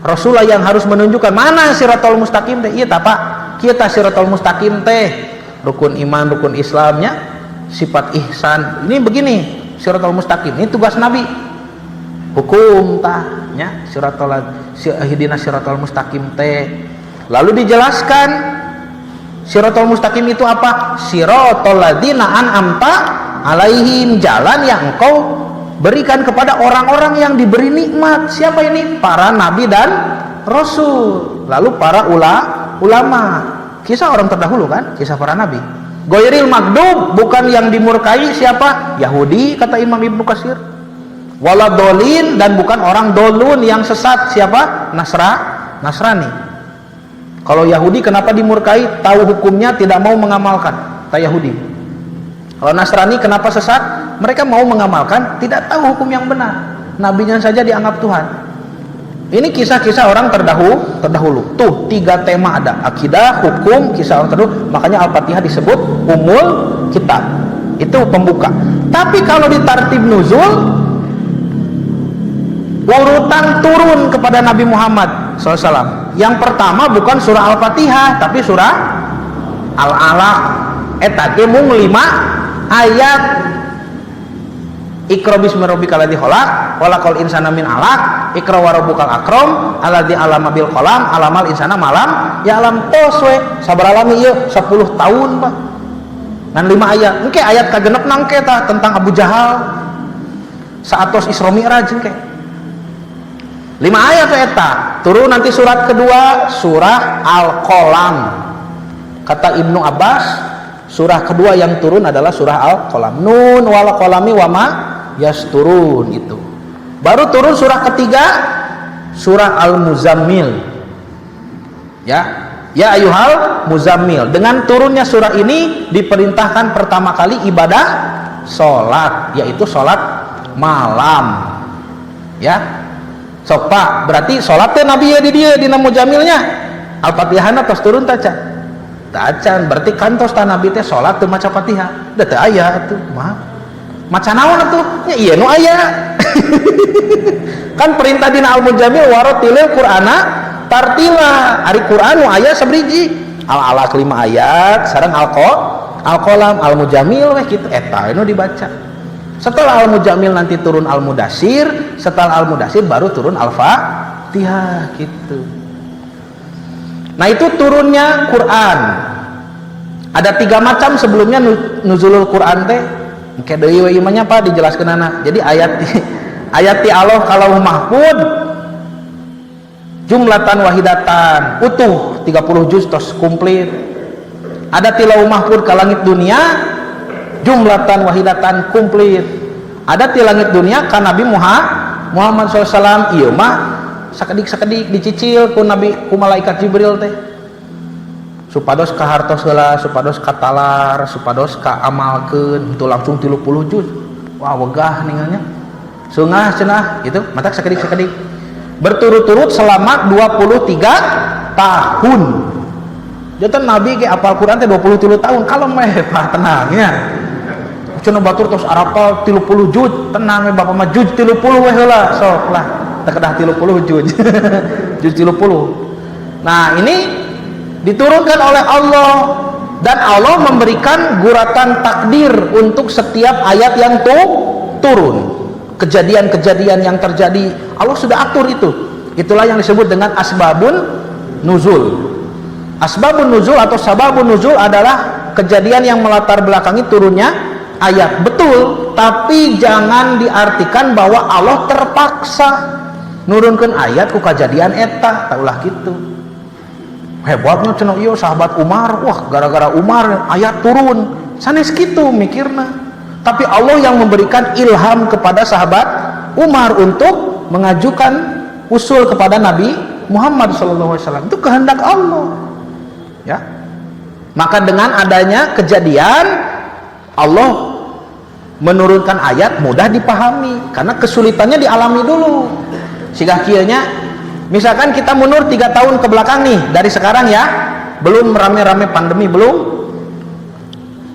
Speaker 1: Rasulullah yang harus menunjukkan mana siratal mustaqim teh. Iya tak Pak, kita siratal mustaqim teh rukun iman, rukun Islamnya, sifat ihsan. Ini begini siratal mustaqim, ini tugas Nabi. Hukum tahnya ihdinas siratal mustaqim teh. Lalu dijelaskan siratal mustaqim itu apa? Siratal ladzina an'amta alaihim, jalan yang engkau berikan kepada orang-orang yang diberi nikmat. Siapa ini? Para nabi dan rasul, lalu para ulama. Kisah orang terdahulu kan, kisah para nabi. Ghairil maghdub, bukan yang dimurkai. Siapa? Yahudi, kata Imam Ibnu Katsir. Waladolin, dan bukan orang dolun yang sesat. Siapa? Nasrani. Kalau Yahudi kenapa dimurkai? Tahu hukumnya, tidak mau mengamalkan. Kata Yahudi. Kalau Nasrani kenapa sesat? Mereka mau mengamalkan, tidak tahu hukum yang benar. Nabinya saja dianggap Tuhan. Ini kisah-kisah orang terdahulu. Tuh 3 tema ada: akidah, hukum, kisah orang terdahulu. Makanya Al-Fatihah disebut Ummul Kitab. Itu pembuka. Tapi kalau di tartib nuzul, urutan turun kepada Nabi Muhammad SAW, yang pertama bukan surah Al-Fatihah, tapi surah Al-Alaq. Eta ge mung 5 ayat. Iqra bismi rabbikal ladzi khalaq, khalaqal insana min 'alaq, iqra wa rabbukal akram, alladzi 'allama bil qalam, 'allamal insana malam ya'lam. Tos we sabar alami ieu 10 tahun, Pak. Ngan 5 ayat. Engke ayat kagenep nangke tah tentang Abu Jahal. Saatos Isra Mi'raj engke. 5 ayat eta. Turun nanti surat kedua, surah Al-Qalam. Kata Ibnu Abbas, surah kedua yang turun adalah surah Al-Qalam. Nun wal qalami wama yasturun, itu. Baru turun surah ketiga, surah Al-Muzammil. Ya ayyuhal muzammil. Dengan turunnya surah ini diperintahkan pertama kali ibadah salat, yaitu salat malam. Ya. Sopak berarti salatnya Nabi ya di dia dina muzammilnya. Al-Fatihah tos turun tacan. Tacan berarti kantos ta Nabi teh salat teu maca Fatihah. Da teu aya atuh, mah. Maca naon atuh? Ya ieu nu aya. Kan perintah dina Al-Muzammil waratilil Qur'ana tartila. Ari Qur'an nu aya sabriji. Al-Alaq 5 ayat, sareng Al-Qalam, Al-Muzammil we kitu eta nu dibaca. Setelah Al-Muzammil nanti turun Al-Mudassir, setelah Al-Mudassir baru turun Al-Fatihah gitu. Nah, itu turunnya Quran. Ada 3 macam sebelumnya nuzulul Quran teh. Engke deui we ieu nya Pak dijelaskeunana. Jadi ayat ti Allah kalau mahfud jumlatan wahidatan, utuh 30 juz tos komplit. Ada tilau mahfud ka langit dunia jumlatan wahidatan komplit. Ada ti langit dunia ka Nabi Muhammad SAW. Ieu mah sakedik dicicil ku Nabi, ku malaikat Jibril teh. Supados kahartos heula, supados katalar, supados kaamalkeun, itu langsung 30 juz. Wah, wegah ningalnya. Seungah cenah gitu, matak sakedik berturut-turut selama 23 tahun. Jantan Nabi ke apal Quran teh 23 tahun. Kalau meh Pak tenangnya. Cenah batur tos arapal 30 juz, tenang we Bapak mah juz 30 we heula sok lah. Teu kedah 30 juz. Juz 30. Nah, ini diturunkan oleh Allah, dan Allah memberikan guratan takdir untuk setiap ayat yang turun. Kejadian-kejadian yang terjadi Allah sudah atur itu. Itulah yang disebut dengan asbabun nuzul. Asbabun nuzul atau sababun nuzul adalah kejadian yang melatar belakangi turunnya ayat. Betul, tapi jangan diartikan bahwa Allah terpaksa nurunkan ayat ku kejadian eta, taulah gitu. Hebatnya cenah ieu sahabat Umar, wah gara-gara Umar ayat turun. Sanes kitu mikirna. Tapi Allah yang memberikan ilham kepada sahabat Umar untuk mengajukan usul kepada Nabi Muhammad SAW. Itu kehendak Allah. Ya. Maka dengan adanya kejadian Allah menurunkan ayat mudah dipahami karena kesulitannya dialami dulu. Siga kieu nya, misalkan kita mundur 3 tahun ke belakang nih dari sekarang ya, belum rame-rame pandemi,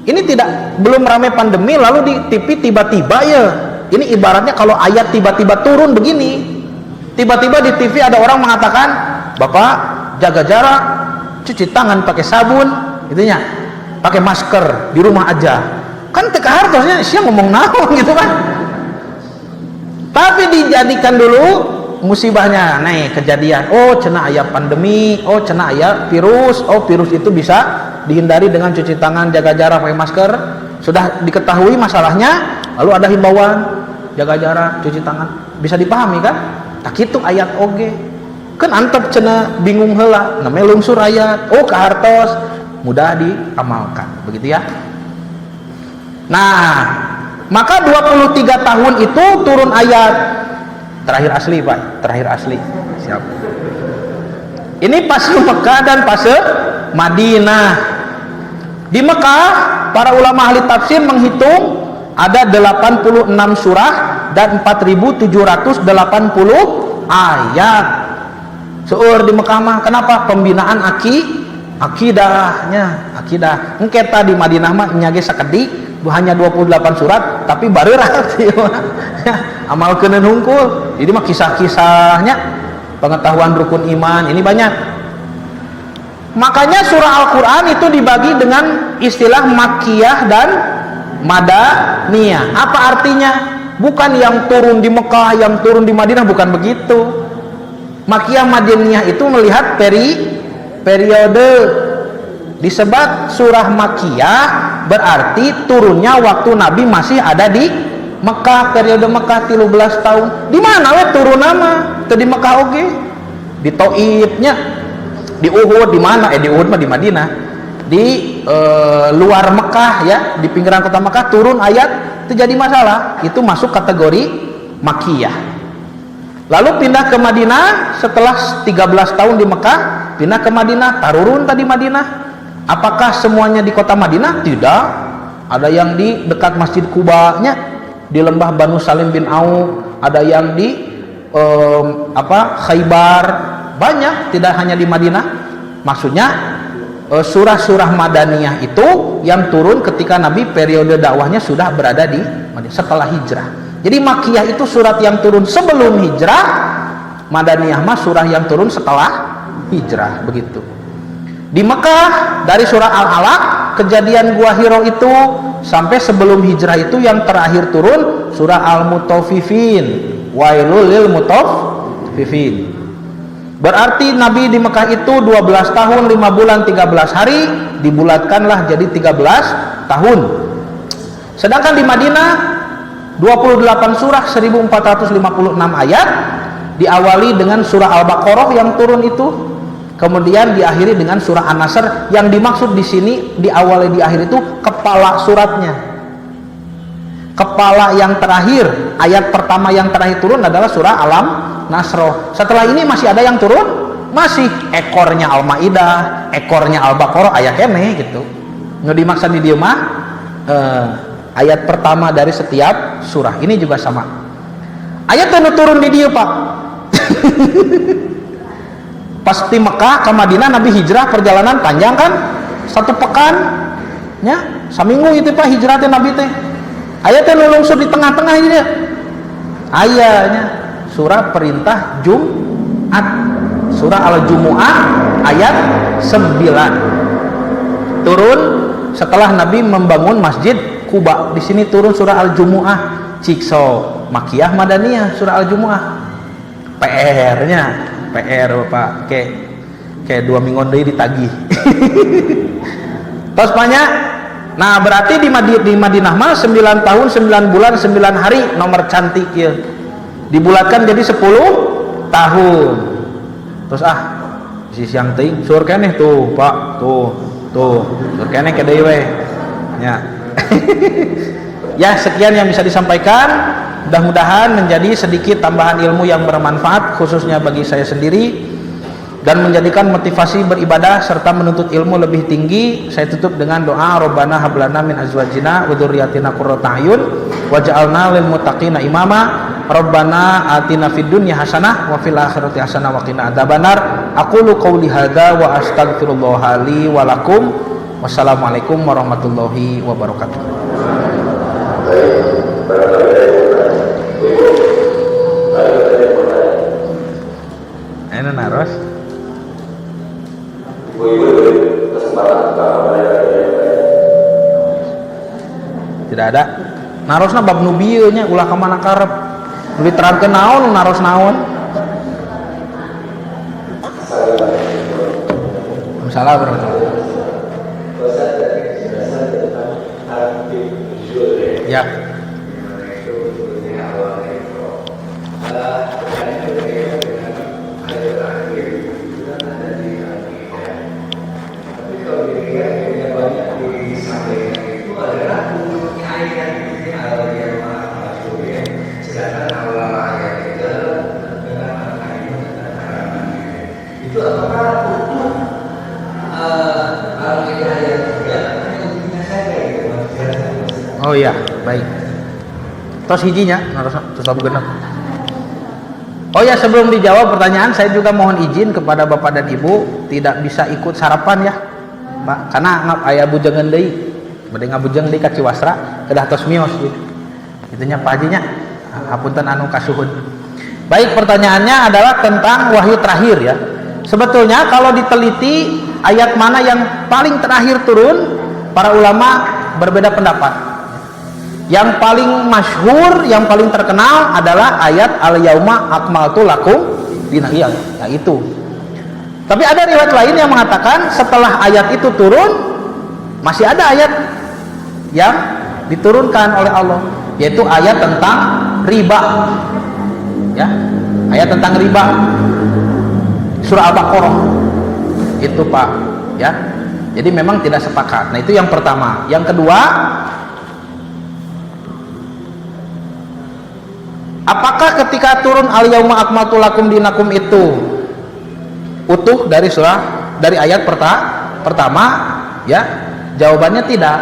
Speaker 1: ini belum rame pandemi lalu di TV tiba-tiba ya, ini ibaratnya kalau ayat tiba-tiba turun begini, tiba-tiba di TV ada orang mengatakan, Bapak jaga jarak, cuci tangan pakai sabun, itunya pakai masker, di rumah aja. Kan teka hartosnya siang ngomong naon gitu kan. Tapi dijadikan dulu musibahnya, nih kejadian, oh cenah aya pandemi, oh cenah aya virus, oh virus itu bisa dihindari dengan cuci tangan, jaga jarak, pakai masker. Sudah diketahui masalahnya, lalu ada himbauan, jaga jarak, cuci tangan, bisa dipahami kan? Tak itu ayat oge kan antep cenah bingung heula namanya lungsur ayat, oh kahartos mudah diamalkan begitu ya. Nah maka 23 tahun itu turun ayat terakhir asli Pak, terakhir asli siap. Ini fase Mekah dan fase Madinah. Di Mekah para ulama ahli tafsir menghitung ada 86 surah dan 4780 ayat. Seueur di Mekah mah kenapa? Pembinaan akidahnya, akidah. Engketa di Madinah mah nya ge sakedik hanya 28 surat tapi bareurat amalkeun hungkul. Jadi mah kisah-kisahnya pengetahuan rukun iman ini banyak. Makanya surah Al-Qur'an itu dibagi dengan istilah Makkiyah dan Madaniyah. Apa artinya? Bukan yang turun di Mekah, yang turun di Madinah, bukan begitu. Makkiyah Madaniyah itu melihat periode. Disebut surah Makkiyah berarti turunnya waktu Nabi masih ada di Mekah, periode Mekah 13 tahun. Di mana we turun nama? Teu di Mekah oge. Di Thaifnya, di Uhud, di mana? Di Uhud mah di Madinah. Di luar Mekah ya, di pinggiran kota Mekah turun ayat, itu jadi masalah. Itu masuk kategori Makkiyah. Lalu pindah ke Madinah setelah 13 tahun di Mekah, pindah ke Madinah, tarurun tadi Madinah. Apakah semuanya di kota Madinah? Tidak. Ada yang di dekat Masjid Kuba-nya, di lembah Banu Salim bin Auf, ada yang di Khaybar, banyak, tidak hanya di Madinah. Maksudnya surah-surah Madaniyah itu yang turun ketika Nabi periode dakwahnya sudah berada di Madinah setelah hijrah. Jadi Makkiyah itu surat yang turun sebelum hijrah, Madaniyah mah surah yang turun setelah hijrah, begitu. Di Mekah dari surah Al-Alaq, kejadian Gua Hiro itu sampai sebelum hijrah itu yang terakhir turun surah Al-Mutaffifin, Wailul lil Mutaffifin. Berarti Nabi di Mekah itu 12 tahun 5 bulan 13 hari, dibulatkanlah jadi 13 tahun. Sedangkan di Madinah 28 surah 1456 ayat, diawali dengan surah Al-Baqarah yang turun itu, kemudian diakhiri dengan surah An-Nasr. Yang dimaksud di sini diawali di akhir itu kepala suratnya. Kepala yang terakhir, ayat pertama yang terakhir turun adalah surah Alam Nasroh. Setelah ini masih ada yang turun, masih ekornya Al-Maidah, ekornya Al-Baqarah, ayat kene gitu. Nu dimaksud di dieu mah ayat pertama dari setiap surah. Ini juga sama. Ayat yang turun di dieu, Pak. Pasti Mekah ke Madinah Nabi hijrah perjalanan panjang kan? 1 pekan nya, saminggu itu Pak hijrahnya Nabi teh. Ayatnya lungsur di tengah-tengah ini dia. Ayatnya surah perintah Jumat, surah Al-Jumu'ah ayat 9. Turun setelah Nabi membangun Masjid Kuba. Di sini turun surah Al-Jumu'ah. Cikso Makkiyah Madaniyah surah Al-Jumu'ah. PR-nya PR Bapak kayak 2 minggu deui ditagih. Terus banyak. Nah, berarti di Madinah mah 9 tahun 9 bulan 9 hari nomor cantik ya. Dibulatkan jadi 10 tahun. Terus si siang teuing sur keneh tuh, Pak. Tuh. Sur keneh ke deui we. Nya. Ya, sekian yang bisa disampaikan. Mudah-mudahan menjadi sedikit tambahan ilmu yang bermanfaat khususnya bagi saya sendiri dan menjadikan motivasi beribadah serta menuntut ilmu lebih tinggi. Saya tutup dengan doa Rabbana hab lana min azwajina wa dzurriyyatina qurrata a'yun waj'alna lil muttaqina imama. Rabbana atina fid dunya hasanah wa fil akhirati hasanah wa qina adzabannar. Aqulu qouli hadza wa astaghfirullah li wa lakum. Wassalamualaikum warahmatullahi wabarakatuh. Ini naros. Tidak ada. Narosna bab nu bieu nya ulah ka mana karep. Nu diterangkeun naon naros naon. Masalah warahmatullahi. Ya. Oh iya, baik. Tos hijinya, terus genep. Oh ya, sebelum dijawab pertanyaan, saya juga mohon izin kepada Bapak dan Ibu tidak bisa ikut sarapan ya, Pak, karena ngap aya bujengan deui. Bade ngabujeng deui ka Ciwasra, kedah tos mios gitu. Itunya Pak Hajinya. Hapunten anu kasuhun. Baik, pertanyaannya adalah tentang wahyu terakhir ya. Sebetulnya kalau diteliti ayat mana yang paling terakhir turun, para ulama berbeda pendapat. Yang paling masyhur, yang paling terkenal adalah ayat al-yauma akmaltu lakum dinakum. Nah itu. Tapi ada riwayat lain yang mengatakan setelah ayat itu turun masih ada ayat yang diturunkan oleh Allah, yaitu ayat tentang riba. Ya, ayat tentang riba. Surah Al-Baqarah. Itu Pak, ya. Jadi memang tidak sepakat. Nah, itu yang pertama. Yang kedua, apakah ketika turun al-yauma akmaltu lakum dinakum itu utuh dari ayat pertama? Ya, jawabannya tidak.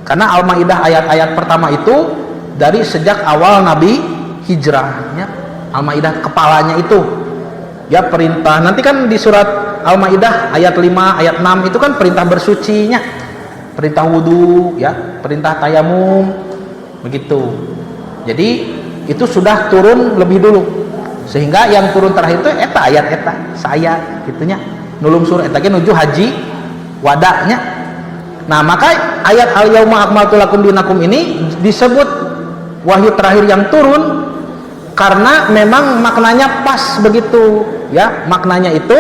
Speaker 1: Karena Al-Maidah ayat-ayat pertama itu dari sejak awal Nabi hijrahnya. Al-Maidah kepalanya itu. Ya, perintah. Nanti kan di surat Al-Maidah ayat 5, ayat 6 itu kan perintah bersucinya. Perintah wudu, ya, perintah tayamum. Begitu. Jadi itu sudah turun lebih dulu, sehingga yang turun terakhir itu ayat saya gitunya nulung surah eta nuju haji wadanya. Nah, maka ayat al-yauma akmaltu lakum dinakum ini disebut wahyu terakhir yang turun karena memang maknanya pas begitu ya, maknanya itu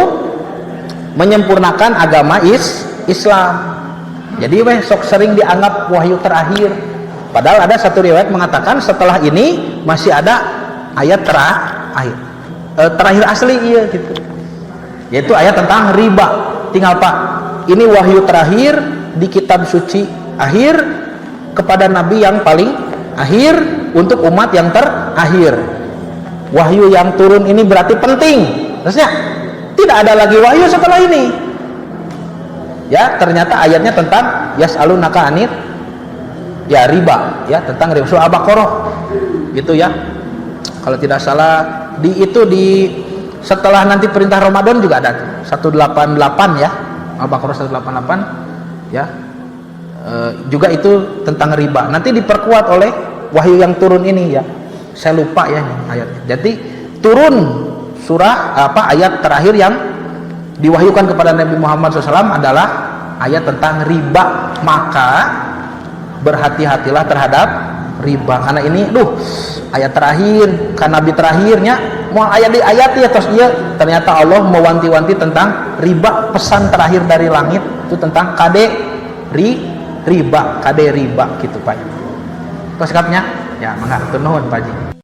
Speaker 1: menyempurnakan agama Islam. Jadi sok sering dianggap wahyu terakhir. Padahal ada satu riwayat mengatakan setelah ini masih ada ayat terakhir asli iya gitu. Yaitu ayat tentang riba. Tinggal Pak, ini wahyu terakhir di kitab suci akhir kepada nabi yang paling akhir untuk umat yang terakhir. Wahyu yang turun ini berarti penting. Terusnya tidak ada lagi wahyu setelah ini. Ya, ternyata ayatnya tentang yas'alunaka anir ya riba, ya, tentang riba, surah Al-Baqarah gitu ya, kalau tidak salah di setelah nanti perintah Ramadan juga ada 188 ya, Al-Baqarah 188 ya, juga itu tentang riba. Nanti diperkuat oleh wahyu yang turun ini ya, saya lupa ya ayat. Jadi turun surah ayat terakhir yang diwahyukan kepada Nabi Muhammad SAW adalah ayat tentang riba. Maka berhati-hatilah terhadap riba, karena ini ayat terakhir kan nabi terakhirnya mau ayat ya terus dia ternyata Allah mewanti-wanti tentang riba. Pesan terakhir dari langit itu tentang riba gitu Pak. Kok sikapnya ya, mangga turun Pak Ji.